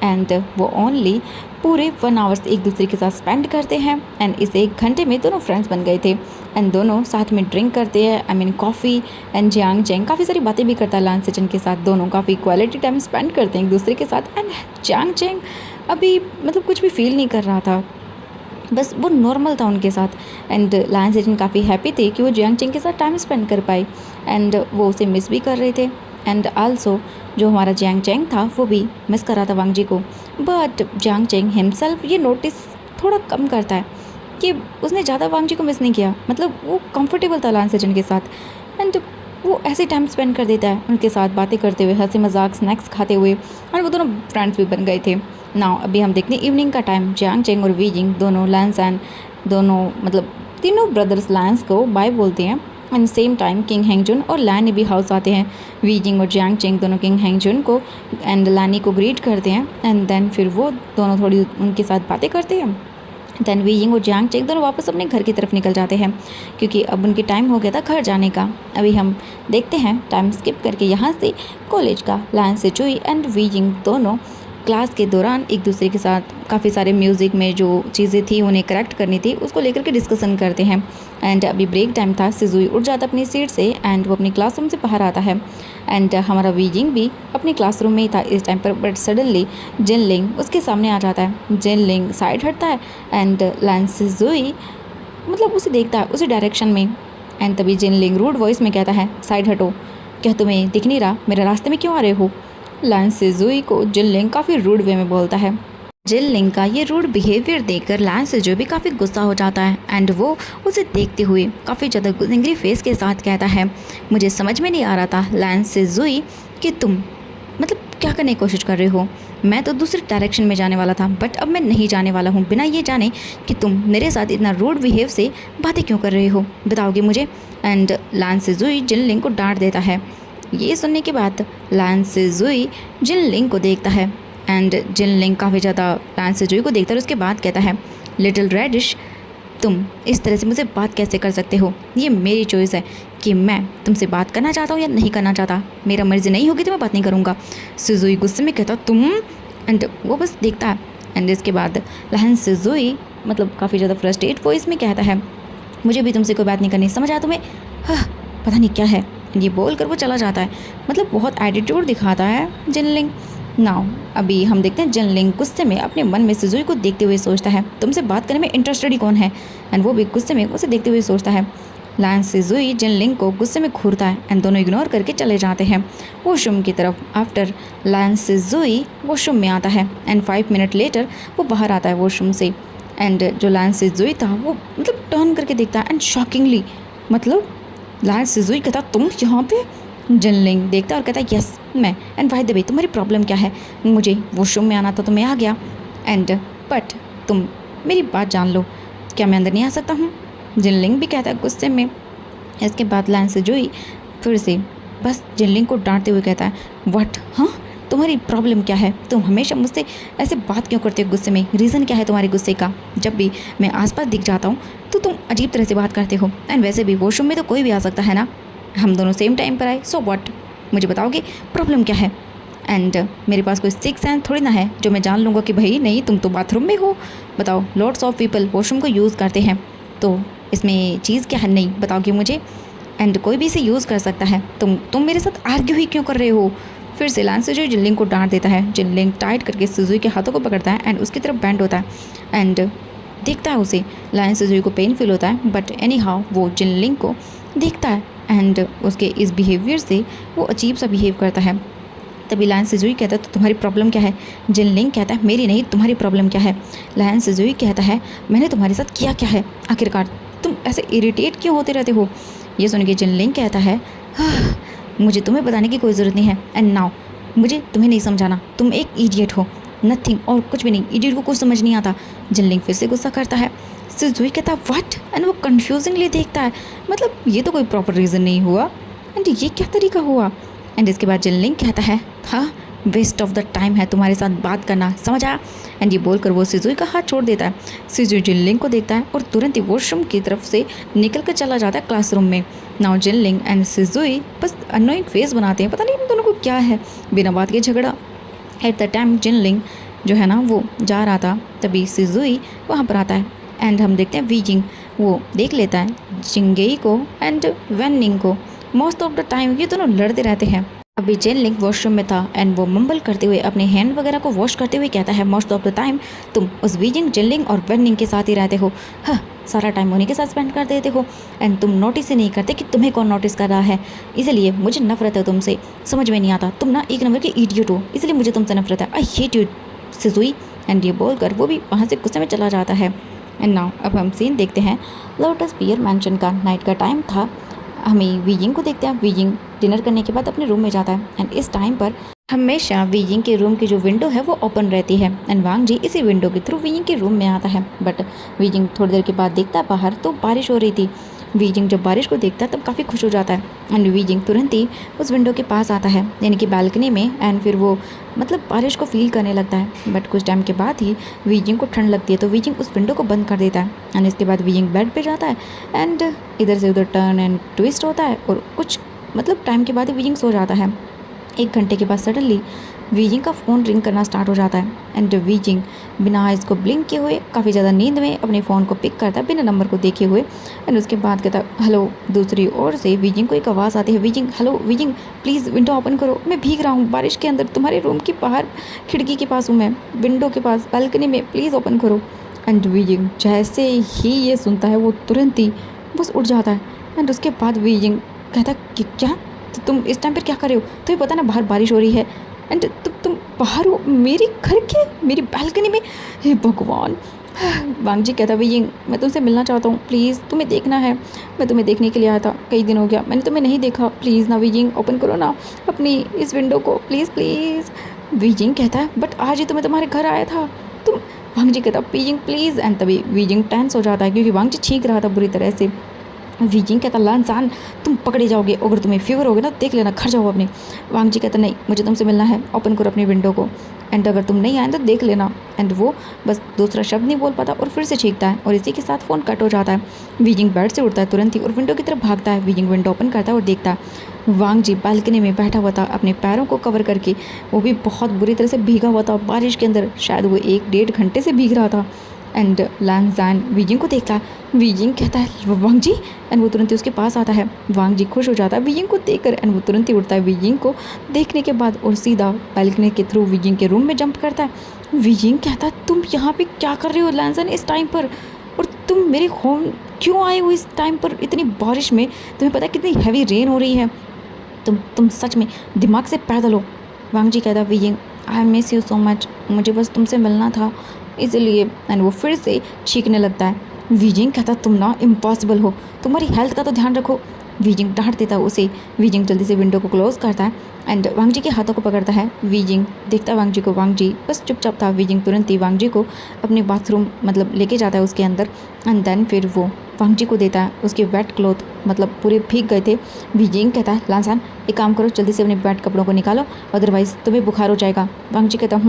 एंड वो ओनली पूरे 1 आवर्स एक दूसरे के साथ स्पेंड करते हैं एंड इस 1 घंटे में दोनों फ्रेंड्स बन गए थे एंड दोनों साथ में ड्रिंक करते हैं, I mean coffee. And Jiang Cheng काफ़ी सारी बातें भी करता है लान सेचन के साथ, दोनों काफ़ी क्वालिटी टाइम स्पेंड करते हैं एक दूसरे के साथ। एंड जियांग चेंग अभी मतलब कुछ भी फील नहीं कर रहा था, बस वो नॉर्मल था उनके साथ। एंड लान सेचन काफ़ी हैप्पी थे कि वो जियांग चेंग के साथ टाइम स्पेंड कर पाए एंड वो उसे मिस भी कर रहे थे। एंड आल्सो जो हमारा जियांग चेंग था वो भी मिस कर रहा था वांग जी को, बट जियांग चेंग हिमसेल्फ ये नोटिस थोड़ा कम करता है कि उसने ज़्यादा वांग जी को मिस नहीं किया, मतलब वो कंफर्टेबल था लान सेचन के साथ एंड वो ऐसे टाइम स्पेंड कर देता है उनके साथ बातें करते हुए, हंसी मजाक स्नैक्स खाते हुए, और वो दोनों फ्रेंड्स भी बन गए थे। नाउ अभी हम देखते हैं इवनिंग का टाइम। जियांग चेंग और वीजिंग दोनों लैंस एंड दोनों मतलब तीनों ब्रदर्स लैंस को बाय बोलते हैं एंड सेम टाइम किंग हैंगजुन और लैनी भी हाउस आते हैं। वीजिंग और जियांग चेंग दोनों किंग हैंगजुन को एंड लैनी को ग्रीट करते हैं एंड देन फिर वो दोनों थोड़ी उनके साथ बातें करते हैं। देन वीजिंग और जियांग चेंग दोनों वापस अपने घर की तरफ निकल जाते हैं क्योंकि अब उनके टाइम हो गया था घर जाने का। अभी हम देखते हैं टाइम स्किप करके यहाँ से कॉलेज का। लैन से चुई एंड वीजिंग दोनों क्लास के दौरान एक दूसरे के साथ काफ़ी सारे म्यूज़िक में जो चीज़ें थी उन्हें करेक्ट करनी थी उसको लेकर के डिस्कशन करते हैं। एंड अभी ब्रेक टाइम था। सिजुई उठ जाता अपनी सीट से एंड वो अपनी क्लासरूम से बाहर आता है। एंड हमारा वीजिंग भी अपने क्लासरूम में ही था इस टाइम पर, बट सडनली जिनलिंग उसके सामने आ जाता है। जिनलिंग साइड हटता है एंड लैन सिजुई मतलब उसे देखता है उसी डायरेक्शन में। एंड तभी जिनलिंग रूड वॉइस में कहता है साइड हटो, क्या तुम्हें दिख नहीं रहा मेरे रास्ते में क्यों आ रहे हो। लैन सिजुई को जिनलिंग काफ़ी रूड वे में बोलता है। जिनलिंग का ये रूड बिहेवियर देखकर लैन सिजुई भी काफ़ी गुस्सा हो जाता है एंड वो उसे देखते हुए काफ़ी ज़्यादा एंग्री फेस के साथ कहता है, मुझे समझ में नहीं आ रहा था लैन सिजुई कि तुम मतलब क्या करने की कोशिश कर रहे हो। मैं तो दूसरे डायरेक्शन में जाने वाला था बट अब मैं नहीं जाने वाला हूँ बिना ये जाने कि तुम मेरे साथ इतना रूड बिहेव से बातें क्यों कर रहे हो, बताओगे मुझे। एंड लैन सिजुई जिनलिंग को डांट देता है। ये सुनने के बाद लैन सिजुई जिनलिंग को देखता है एंड जिनलिंग काफ़ी ज़्यादा लैन सिजुई को देखता है और उसके बाद कहता है, लिटिल रेडिश तुम इस तरह से मुझसे बात कैसे कर सकते हो। ये मेरी चॉइस है कि मैं तुमसे बात करना चाहता हूँ या नहीं करना चाहता। मेरा मर्जी नहीं होगी तो मैं बात नहीं करूँगा। सिजुई गुस्से में कहता तुम, एंड वो बस देखता है। एंड इसके बाद लैन सिजुई मतलब काफ़ी ज़्यादा फ्रस्ट्रेट वॉइस में कहता है, मुझे भी तुमसे कोई बात नहीं करनी, समझ आया तुम्हें। हाँ पता नहीं क्या है। ये बोल कर वो चला जाता है। मतलब बहुत एटीट्यूड दिखाता है जिनलिंग। नाउ अभी हम देखते हैं जिनलिंग गुस्से में अपने मन में सिजुई को देखते हुए सोचता है, तुमसे बात करने में इंटरेस्टेड ही कौन है। एंड वो भी गुस्से में उसे देखते हुए सोचता है। लैन सिजुई जिनलिंग को गुस्से में घूरता है एंड दोनों इग्नोर करके चले जाते हैं वॉशरूम की तरफ। आफ्टर लैन सिजुई वॉशरूम में आता है एंड 5 मिनट लेटर वो बाहर आता है वॉशरूम से। एंड जो लैन सिजुई था वो मतलब टर्न करके देखता है एंड शॉकिंगली मतलब लैन सिजुई कहता तुम यहाँ पे। जिनलिंग देखता और कहता यस मैं। एंड बाय द वे तुम्हारी प्रॉब्लम क्या है, मुझे वॉशरूम में आना था तो मैं आ गया एंड बट तुम मेरी बात जान लो, क्या मैं अंदर नहीं आ सकता हूँ। जिनलिंग भी कहता है गुस्से में। इसके बाद लैन सिजुई फिर से बस जिनलिंग को डांटते हुए कहता है, व्हाट, हाँ तुम्हारी प्रॉब्लम क्या है, तुम हमेशा मुझसे ऐसे बात क्यों करते हो गुस्से में, रीज़न क्या है तुम्हारे गुस्से का। जब भी मैं आसपास दिख जाता हूँ तो तुम अजीब तरह से बात करते हो। एंड वैसे भी वॉशरूम में तो कोई भी आ सकता है ना, हम दोनों सेम टाइम पर आए, सो व्हाट, मुझे बताओगे प्रॉब्लम क्या है। एंड मेरे पास कोई सिक्स सेंस थोड़ी ना है जो मैं जान लूँगा कि भाई नहीं तुम तो बाथरूम में हो। बताओ लॉट्स ऑफ पीपल वॉशरूम को यूज़ करते हैं तो इसमें चीज़ क्या है, नहीं बताओगे मुझे। एंड कोई भी इसे यूज़ कर सकता है, तुम मेरे साथ आर्ग्यू ही क्यों कर रहे हो। फिर से लैन सिजुई जिनलिंग को डांट देता है। जिनलिंग टाइट करके सिजुई के हाथों को पकड़ता है एंड उसकी तरफ बैंड होता है एंड देखता है उसे। लैन सिजुई को पेन फील होता है बट एनी हाउ वो जिनलिंग को देखता है एंड उसके इस बिहेवियर से वो अजीब सा बिहेव करता है। तभी लैन सिजुई कहता है तो तुम्हारी प्रॉब्लम क्या है। जिनलिंग कहता है मेरी नहीं तुम्हारी प्रॉब्लम क्या है। लैन सिजुई कहता है मैंने तुम्हारे साथ किया क्या है आखिरकार, तुम ऐसे इरिटेट क्यों होते रहते हो। ये सुन के जिनलिंग कहता है मुझे तुम्हें बताने की कोई ज़रूरत नहीं है एंड नाउ मुझे तुम्हें नहीं समझाना, तुम एक इडियट हो, नथिंग और कुछ भी नहीं, इडियट को कुछ समझ नहीं आता। जिनलिंग फिर से गुस्सा करता है। सिजुई कहता है व्हाट एंड वो कन्फ्यूजिंगली देखता है, मतलब ये तो कोई प्रॉपर रीज़न नहीं हुआ एंड ये क्या तरीका हुआ। एंड इसके बाद जिनलिंग कहता है हाँ वेस्ट ऑफ द टाइम है तुम्हारे साथ बात करना, समझ आया। एंड ये बोलकर वो सिजुई का हाथ छोड़ देता है। सिजुई जिनलिंग को देखता है और तुरंत ही वॉशरूम की तरफ से निकल कर चला जाता है क्लासरूम में। नाउ जिनलिंग एंड सिजुई बस अनोइंग फेस बनाते हैं, पता नहीं इन दोनों को क्या है, बिना बात के झगड़ा। एट द टाइम जिनलिंग जो है ना वो जा रहा था तभी सिजुई वहाँ पर आता है एंड हम देखते हैं वीजिंग वो देख लेता है जिंगेई को एंड वेनिंग को। मोस्ट ऑफ द टाइम ये दोनों लड़ते रहते हैं। अभी जिनलिंग वॉशरूम में था एंड वो मम्बल करते हुए अपने हैंड वगैरह को वॉश करते हुए कहता है मोस्ट ऑफ द टाइम तुम उस वीजिंग जिनलिंग और वेनिंग के साथ ही रहते हो, हाँ सारा टाइम उन्हीं के साथ स्पेंड कर देते हो एंड तुम नोटिस ही नहीं करते कि तुम्हें कौन नोटिस कर रहा है। इसलिए मुझे नफरत है तुमसे, समझ में नहीं आता, तुम ना एक नंबर के इडियट हो, इसलिए मुझे तुमसे नफरत है, आई हेट यू सिजुई। एंड ये बोलकर वो भी वहाँ से गुस्से में चला जाता है। एंड नाउ अब हम सीन देखते हैं लोटस पियर मैंशन का। नाइट का टाइम था। हमें वीजिंग को देखते हैं। वीजिंग डिनर करने के बाद अपने रूम में जाता है एंड इस टाइम पर हमेशा वीजिंग के रूम की जो विंडो है वो ओपन रहती है एंड वांग जी इसी विंडो के थ्रू वीजिंग के रूम में आता है। बट वीजिंग थोड़ी देर के बाद देखता है बाहर तो बारिश हो रही थी। वीजिंग जब बारिश को देखता है तब काफ़ी खुश हो जाता है एंड वीजिंग तुरंत ही उस विंडो के पास आता है, यानी कि बालकनी में, एंड फिर वो मतलब बारिश को फील करने लगता है। बट कुछ टाइम के बाद ही वीजिंग को ठंड लगती है तो वीजिंग उस विंडो को बंद कर देता है एंड इसके बाद वीजिंग बेड पे जाता है एंड इधर से उधर टर्न एंड ट्विस्ट होता है और कुछ मतलब टाइम के बाद ही वीजिंग सो जाता है। 1 घंटे के बाद सडनली वीजिंग का फ़ोन रिंग करना स्टार्ट हो जाता है एंड वीजिंग बिना इसको ब्लिंक किए हुए काफ़ी ज़्यादा नींद में अपने फ़ोन को पिक करता है बिना नंबर को देखे हुए एंड उसके बाद कहता है हेलो। दूसरी ओर से वीजिंग को एक आवाज़ आती है, wheezing hello wheezing please window open करो, मैं भीग रहा हूँ बारिश के अंदर, तुम्हारे रूम के बाहर खिड़की के पास हूँ मैं, विंडो के पास बालकनी में, प्लीज़ ओपन करो। एंड वीजिंग जैसे ही ये सुनता है वो तुरंत ही बस उठ जाता है एंड उसके बाद वीजिंग कहता है कि क्या तुम इस टाइम पर क्या कर रहे हो, तुम्हें पता ना बाहर बारिश हो रही है एंड तुम बाहर हो मेरे घर के मेरी बालकनी में, हे भगवान। वांग जी कहता वीजिंग मैं तुमसे मिलना चाहता हूँ, प्लीज़ तुम्हें देखना है, मैं तुम्हें देखने के लिए आया था, कई दिन हो गया मैंने तुम्हें नहीं देखा, प्लीज़ ना वीजिंग ओपन करो ना अपनी इस विंडो को, प्लीज़ प्लीज़। वीजिंग कहता है बट आज ही तो मैं तुम्हारे घर आया था तुम। वांग जी कहता वीजिंग प्लीज़, एंड तभी वीजिंग टेंस हो जाता है क्योंकि वांग जी छींक रहा था बुरी तरह से। वीजिंग कहता लानसान तुम पकड़े जाओगे, अगर तुम्हें फीवर होगे ना देख लेना, घर जाओ अपने। वांग जी कहता नहीं मुझे तुमसे मिलना है, ओपन करो अपनी विंडो को एंड अगर तुम नहीं आए तो देख लेना। एंड वो बस दूसरा शब्द नहीं बोल पाता और फिर से छींकता है और इसी के साथ फ़ोन कट हो जाता है। वीजिंग बेड से उठता है तुरंत ही और विंडो की तरफ भागता है। वीजिंग विंडो ओपन करता है और देखता है वांग जी बालकनी में बैठा हुआ था अपने पैरों को कवर करके, वो भी बहुत बुरी तरह से भीगा हुआ था बारिश के अंदर, शायद वो 1-1.5 घंटे से भीग रहा था। एंड लानजान वीजिंग को देखता है, वीजिंग कहता है वांग जी एंड वो तुरंत ही उसके पास आता है। वांग जी खुश हो जाता है वीजिंग को देखकर एंड वो तुरंत ही उठता है वीजिंग को देखने के बाद और सीधा बालकनी के थ्रू वीजिंग के रूम में जंप करता है। वीजिंग कहता है तुम यहाँ पे क्या कर रहे हो लानजान इस टाइम पर, और तुम मेरे होम क्यों आए हो इस टाइम पर इतनी बारिश में, तुम्हें पता है कितनी हैवी रेन हो रही है, तुम सच में दिमाग से पैदल हो। वांग जी कहता wheezing I miss you so much, मुझे बस तुमसे मिलना था इसलिए। एंड वो फिर से छींकने लगता है। वीजिंग कहता तुम ना इम्पॉसिबल हो, तुम्हारी हेल्थ का तो ध्यान रखो। वीजिंग डांट देता है उसे। वीजिंग जल्दी से विंडो को क्लोज करता है एंड वांग जी के हाथों को पकड़ता है। वीजिंग देखता है वांग जी को, वांग जी बस चुपचाप था। वीजिंग तुरंत ही वांग जी को अपने बाथरूम मतलब लेके जाता है उसके अंदर एंड देन फिर वो वांग जी को देता है उसके वेट क्लॉथ, मतलब पूरे भीग गए थे। वीजिंग कहता है लानसान एक काम करो जल्दी से अपने वेट कपड़ों को निकालो अदरवाइज़ तुम्हें बुखार हो जाएगा। वांग जी कहता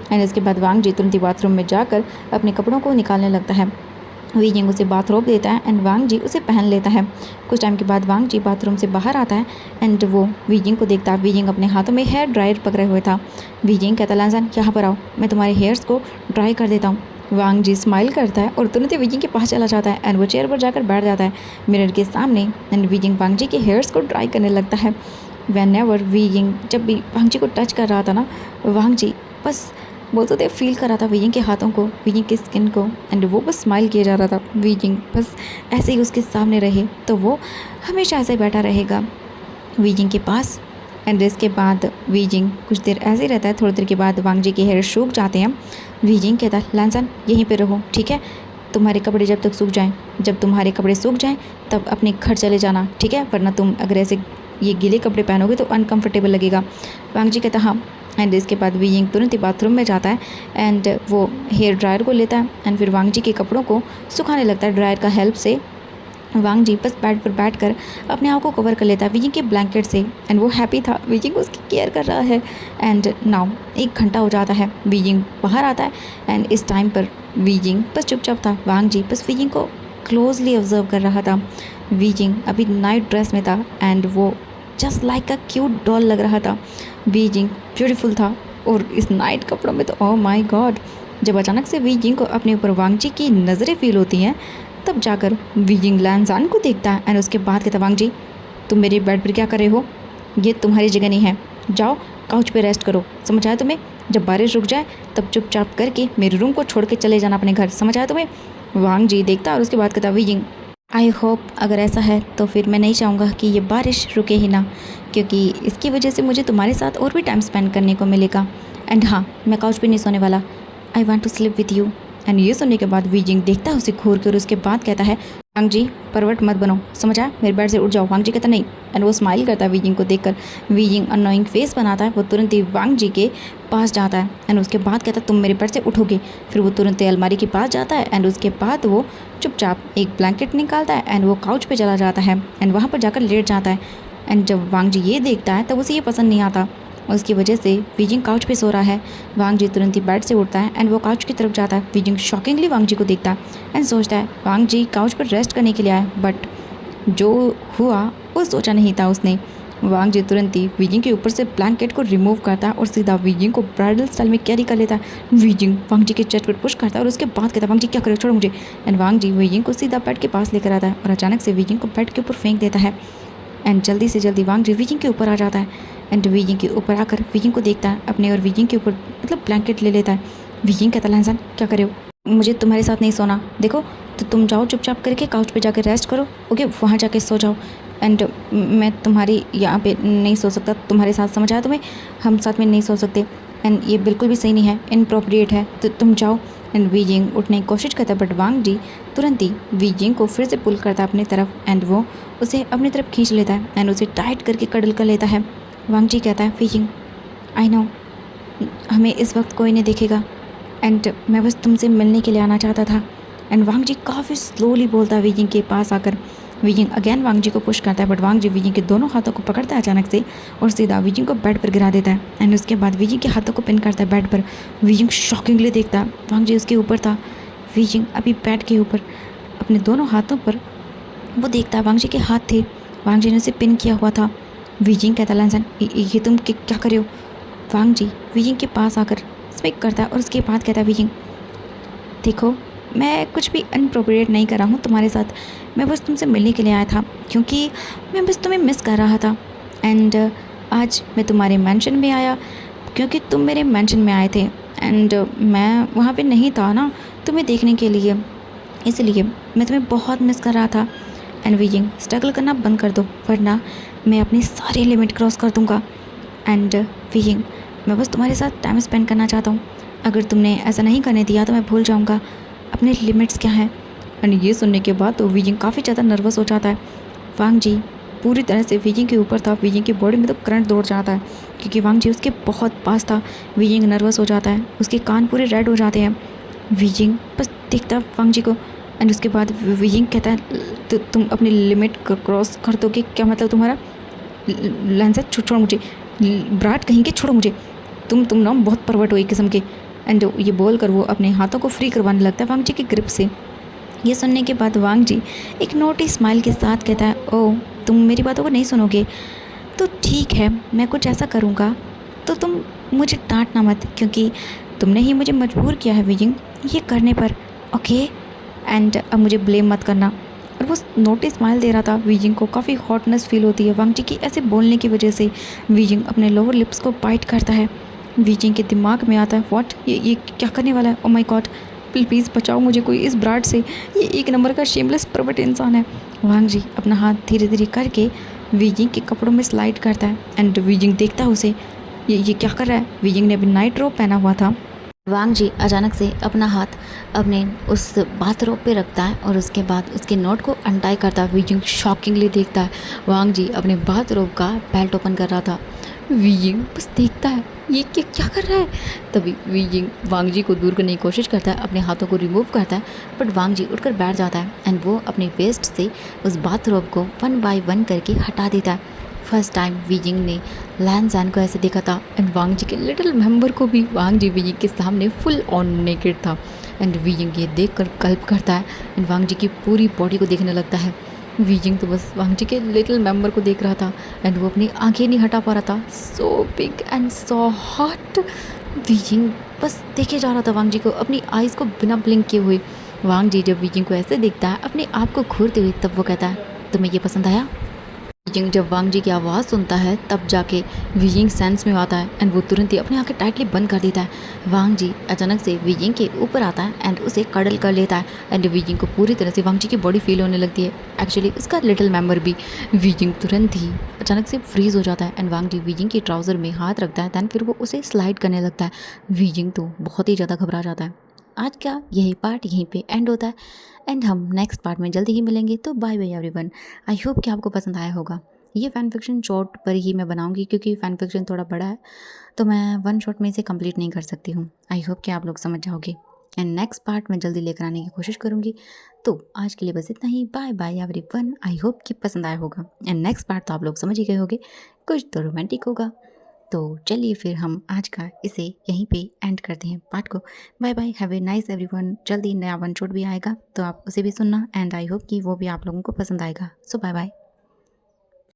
एंड इसके बाद वांग जी तुरंत ही बाथरूम में जाकर अपने कपड़ों को निकालने लगता है। वीजिंग उसे बाथरोब देता है एंड वांग जी उसे पहन लेता है। कुछ टाइम के बाद वांग जी बाथरूम से बाहर आता है एंड वो वीजिंग को देखता है। वीजिंग अपने हाथों में हेयर ड्रायर पकड़े हुए था। वीजिंग कहता है लानसान यहाँ पर आओ, मैं तुम्हारे हेयर्स को ड्राई कर देता हूँ। वांग जी स्माइल करता है और तुरंत ही वीजिंग के पास चला जाता है एंड वो चेयर पर जाकर बैठ जाता है मिरर के सामने एंड वीजिंग वांग जी के हेयर्स को ड्राई करने लगता है। व्हेनेवर वीजिंग जब भी वांग जी को टच कर रहा था ना, वांग जी बस बोल सकते फील कर रहा था वीजिंग के हाथों को, वीजिंग की स्किन को एंड वो बस स्माइल किया जा रहा था। वीजिंग बस ऐसे ही उसके सामने रहे तो वो हमेशा ऐसे बैठा रहेगा वीजिंग के पास। एंड इसके बाद वीजिंग कुछ देर ऐसे ही रहता है। थोड़ी देर के बाद वांग जी के हेयर सूख जाते हैं। वीजिंग कहता है लानसान यहीं पे रहो ठीक है, तुम्हारे कपड़े जब तक सूख जाएं, जब तुम्हारे कपड़े सूख जाएं तब अपने घर चले जाना ठीक है, वरना तुम अगर ऐसे ये गीले कपड़े पहनोगे तो अनकंफर्टेबल लगेगा। वांग जी कहता हाँ। एंड इसके बाद वीजिंग तुरंत ही बाथरूम में जाता है एंड वो हेयर ड्रायर को लेता है एंड फिर वांग जी के कपड़ों को सुखाने लगता है ड्रायर का हेल्प से। वांग जी बस बेड पर बैठकर अपने आप को कवर कर लेता है वीजिंग के ब्लैंकेट से एंड वो हैप्पी था, वीजिंग उसकी केयर कर रहा है। एंड नाउ 1 घंटा हो जाता है, वीजिंग बाहर आता है एंड इस टाइम पर वीजिंग बस चुपचाप था। वांग जी बस वीजिंग को क्लोजली ऑब्जर्व कर रहा था। वीजिंग अभी नाइट ड्रेस में था एंड वो just like a cute doll लग रहा था। वीजिंग ब्यूटीफुल था और इस नाइट कपड़ों में तो ओह माय गॉड। जब अचानक से वीजिंग को अपने ऊपर वांग जी की नज़रें फील होती हैं तब जाकर वीजिंग लानजान को देखता है एंड उसके बाद कहता वांग जी तुम मेरे बेड पर क्या कर रहे हो, ये तुम्हारी जगह नहीं है, जाओ काउच पे रेस्ट करो, समझ आया तुम्हें, जब बारिश रुक जाए तब चुपचाप करके मेरे रूम को छोड़ के चले जाना अपने घर, समझ आया तुम्हें। वांग जी देखता और उसके बाद कहता वीजिंग आई होप अगर ऐसा है तो फिर मैं नहीं चाहूँगा कि ये बारिश रुके ही ना, क्योंकि इसकी वजह से मुझे तुम्हारे साथ और भी टाइम स्पेंड करने को मिलेगा। एंड हाँ मैं काउच पे नहीं सोने वाला, I want to sleep with you and ये सुनने के बाद वीजिंग देखता है उसे घूर कर, उसके बाद कहता है वांग जी परवट मत बनो, समझ आया, मेरे बेड से उठ जाओ। वांग जी कहता नहीं, एंड वो स्माइल करता है वीजिंग को देखकर। वीजिंग अनोइंग फेस बनाता है, वो तुरंत ही वांग जी के पास जाता है एंड उसके बाद कहता है तुम मेरे बेड से उठोगे। फिर वो तुरंत ही अलमारी के पास जाता है एंड उसके बाद वो चुपचाप एक ब्लैंकेट निकालता है एंड वो काउच पे चला जाता है एंड वहाँ पर जाकर लेट जाता है। एंड जब वांग जी ये देखता है तब उसे ये पसंद नहीं आता, उसकी वजह से वीजिंग काउच पे सो रहा है। वांग जी तुरंत ही बेड से उठता है एंड वो काउच की तरफ जाता है। वीजिंग शॉकिंगली वांग जी को देखता है एंड सोचता है वांग जी काउच पर रेस्ट करने के लिए आए, बट जो हुआ वो सोचा नहीं था उसने। वांग जी तुरंत ही वीजिंग के ऊपर से ब्लैंकेट को रिमूव करता है और सीधा वीजिंग को ब्राइडल स्टाइल में कैरी कर लेता है। वीजिंग वांग जी के चेस्ट पर पुश करता है और उसके बाद कहता है वांग जी क्या करे, छोड़ो मुझे। एंड वांग जी वीजिंग को सीधा बेड के पास लेकर आता है और अचानक से वीजिंग को बेड के ऊपर फेंक देता है एंड जल्दी से जल्दी वांग जी वीजिंग के ऊपर आ जाता है एंड वीजिंग के ऊपर आकर वीजिंग को देखता है अपने और वीजिंग के ऊपर मतलब ब्लैंकेट ले लेता है। वीजिंग कहता है लहसन क्या करे हो, मुझे तुम्हारे साथ नहीं सोना, देखो तो तुम जाओ चुपचाप करके काउच पे जाकर रेस्ट करो, ओके वहाँ जाके सो जाओ। एंड मैं तुम्हारी यहाँ पे नहीं सो सकता तुम्हारे साथ, समझ आया तुम्हें, हम साथ में नहीं सो सकते एंड ये बिल्कुल भी सही नहीं है, इनप्रोप्रिएट है, तो तुम जाओ। एंड वीजिंग उठने की कोशिश करता है बट वांग जी तुरंत ही वीजिंग को फिर से पुल करता है अपनी तरफ एंड वो उसे अपनी तरफ खींच लेता है एंड उसे टाइट करके कडल कर लेता है। वांग जी कहता है वीजिंग आई नो हमें इस वक्त कोई नहीं देखेगा एंड मैं बस तुमसे मिलने के लिए आना चाहता था। एंड वांग जी काफ़ी स्लोली बोलता है वीजिंग के पास आकर। वीजिंग अगेन वांग जी को पुश करता है बट वांग जी वीजिंग के दोनों हाथों को पकड़ता है अचानक से और सीधा वीजिंग को बेड पर गिरा देता है एंड उसके बाद वीजिंग के हाथों को पिन करता है बेड पर। वीजिंग शॉकिंगली देखता है वांग जी उसके ऊपर था। वीजिंग अभी बेड के ऊपर अपने दोनों हाथों पर वो देखता है वांग जी के हाथ थे, वांग जी ने उसे पिन किया हुआ था। वीजिंग कहता है लहसन ये तुम क्या कर रहे हो। वांग जी वीजिंग के पास आकर स्पीक करता है और उसके बाद कहता है वीजिंग देखो मैं कुछ भी अनप्रोप्रिएट नहीं कर रहा हूँ तुम्हारे साथ, मैं बस तुमसे मिलने के लिए आया था क्योंकि मैं बस तुम्हें मिस कर रहा था एंड आज मैं तुम्हारे मेंशन में आया क्योंकि तुम मेरे मेंशन में आए थे एंड मैं वहाँ पे नहीं था ना तुम्हें देखने के लिए, इसलिए मैं तुम्हें बहुत मिस कर रहा था। एंड वीजिंग स्ट्रगल करना बंद कर दो वरना मैं अपनी सारी लिमिट क्रॉस कर दूँगा। एंड वीजिंग मैं बस तुम्हारे साथ टाइम स्पेंड करना चाहता हूँ, अगर तुमने ऐसा नहीं करने दिया तो मैं भूल जाऊँगा अपने लिमिट्स क्या हैं। एंड ये सुनने के बाद तो वीजिंग काफ़ी ज़्यादा नर्वस हो जाता है। वांग जी पूरी तरह से वीजिंग के ऊपर था, वीजिंग की बॉडी में तो करंट दौड़ जाता है क्योंकि वांग जी उसके बहुत पास था। वीजिंग नर्वस हो जाता है, उसके कान पूरे रेड हो जाते हैं। वीजिंग बस देखता वांग जी को एंड उसके बाद वीजिंग कहता है तो तुम अपनी लिमिट क्रॉस कर दोगे क्या, मतलब तुम्हारा लेंस छोड़ मुझे, ब्राट कहीं के छोड़ो मुझे, तुम ना बहुत परवट हो एक किस्म के। एंड ये बोल कर वो अपने हाथों को फ्री करवाने लगता है वांग जी की ग्रिप से। ये सुनने के बाद वांग जी एक नोटी स्माइल के साथ कहता है ओह तुम मेरी बातों को नहीं सुनोगे तो ठीक है, मैं कुछ ऐसा करूँगा तो तुम मुझे डांटना मत क्योंकि तुमने ही मुझे मजबूर किया है वीजिंग ये करने पर, ओके। एंड अब मुझे ब्लेम मत करना। और वो नोटिस स्माइल दे रहा था। वीजिंग को काफ़ी हॉटनेस फील होती है वांग जी की ऐसे बोलने की वजह से। वीजिंग अपने लोअर लिप्स को बाइट करता है। वीजिंग के दिमाग में आता है व्हाट, ये क्या करने वाला है, ओ माय गॉड प्लीज़ बचाओ मुझे कोई इस ब्राड से, ये एक नंबर का शेमलेस परवट इंसान है। वांग जी अपना हाथ धीरे धीरे करके वीजिंग के कपड़ों में स्लाइड करता है एंड वीजिंग देखता है उसे, ये क्या कर रहा है। वीजिंग ने अभी नाइट रोब पहना हुआ था। वांग जी अचानक से अपना हाथ अपने उस बाथरोब पे रखता है और उसके बाद उसके नोट को अनटाई करता है। वीजिंग शॉकिंगली देखता है वांग जी अपने बाथरोब का बेल्ट ओपन कर रहा था। वीजिंग बस देखता है ये क्या कर रहा है। तभी वीजिंग वांग जी को दूर करने की कोशिश करता है, अपने हाथों को रिमूव करता है बट वांग जी उठकर बैठ जाता है एंड वो अपने वेस्ट से उस बाथरोब को 1 बाय 1 करके हटा देता है। फर्स्ट टाइम वीजिंग ने लैन को ऐसे देखा था एंड वांग जी के लिटिल मेंबर को भी वांग जी वीजिंग के सामने फुल ऑन नेकेड था एंड वीजिंग ये देखकर गल्प करता है एंड वांग जी की पूरी बॉडी को देखने लगता है। वीजिंग तो बस वांग जी के लिटिल मेंबर को देख रहा था एंड वो अपनी आंखें नहीं हटा पा रहा था। So big and so hot. Wheezing बस देखे जा रहा था वांग जी को अपनी आइज़ को बिना ब्लिंक किए हुए। वांग जी जब वीजिंग को ऐसे देखता है अपने आप को घूरते हुए तब वो कहता है तुम्हें ये पसंद आया। वीजिंग जब वांग जी की आवाज़ सुनता है तब जाके वीजिंग सेंस में आता है एंड वो तुरंत ही अपनी आंखें टाइटली बंद कर देता है। वांग जी अचानक से वीजिंग के ऊपर आता है एंड उसे कडल कर लेता है एंड वीजिंग को पूरी तरह से वांग जी की बॉडी फील होने लगती है। एक्चुअली उसका लिटिल मेंबर भी। वीजिंग तुरंत ही अचानक से फ्रीज हो जाता है एंड वांग जी वीजिंग की ट्राउज़र में हाथ रखता है दैन फिर वो उसे स्लाइड करने लगता है। वीजिंग तो बहुत ही ज़्यादा घबरा जाता है। आज का यही पार्ट यहीं पे एंड होता है एंड हम नेक्स्ट पार्ट में जल्दी ही मिलेंगे। तो bye bye everyone. I hope कि आपको पसंद आया होगा। ये फ़ैन फ़िक्शन शॉर्ट पर ही मैं बनाऊंगी क्योंकि फ़ैन फ़िक्शन थोड़ा बड़ा है, तो मैं वन शॉट में इसे कंप्लीट नहीं कर सकती हूँ। आई होप कि आप लोग समझ जाओगे एंड नेक्स्ट पार्ट मैं जल्दी लेकर आने की कोशिश करूँगी। तो आज के लिए बस इतना ही। Bye bye everyone. I hope कि पसंद आया होगा एंड नेक्स्ट पार्ट तो आप लोग समझ ही गए होंगे, कुछ तो रोमांटिक होगा। तो चलिए फिर हम आज का इसे यहीं पे एंड करते हैं पार्ट को। Bye bye, have a nice everyone. जल्दी नया वन शॉट भी आएगा तो आप उसे भी सुनना एंड आई होप कि वो भी आप लोगों को पसंद आएगा। सो बाय बाय।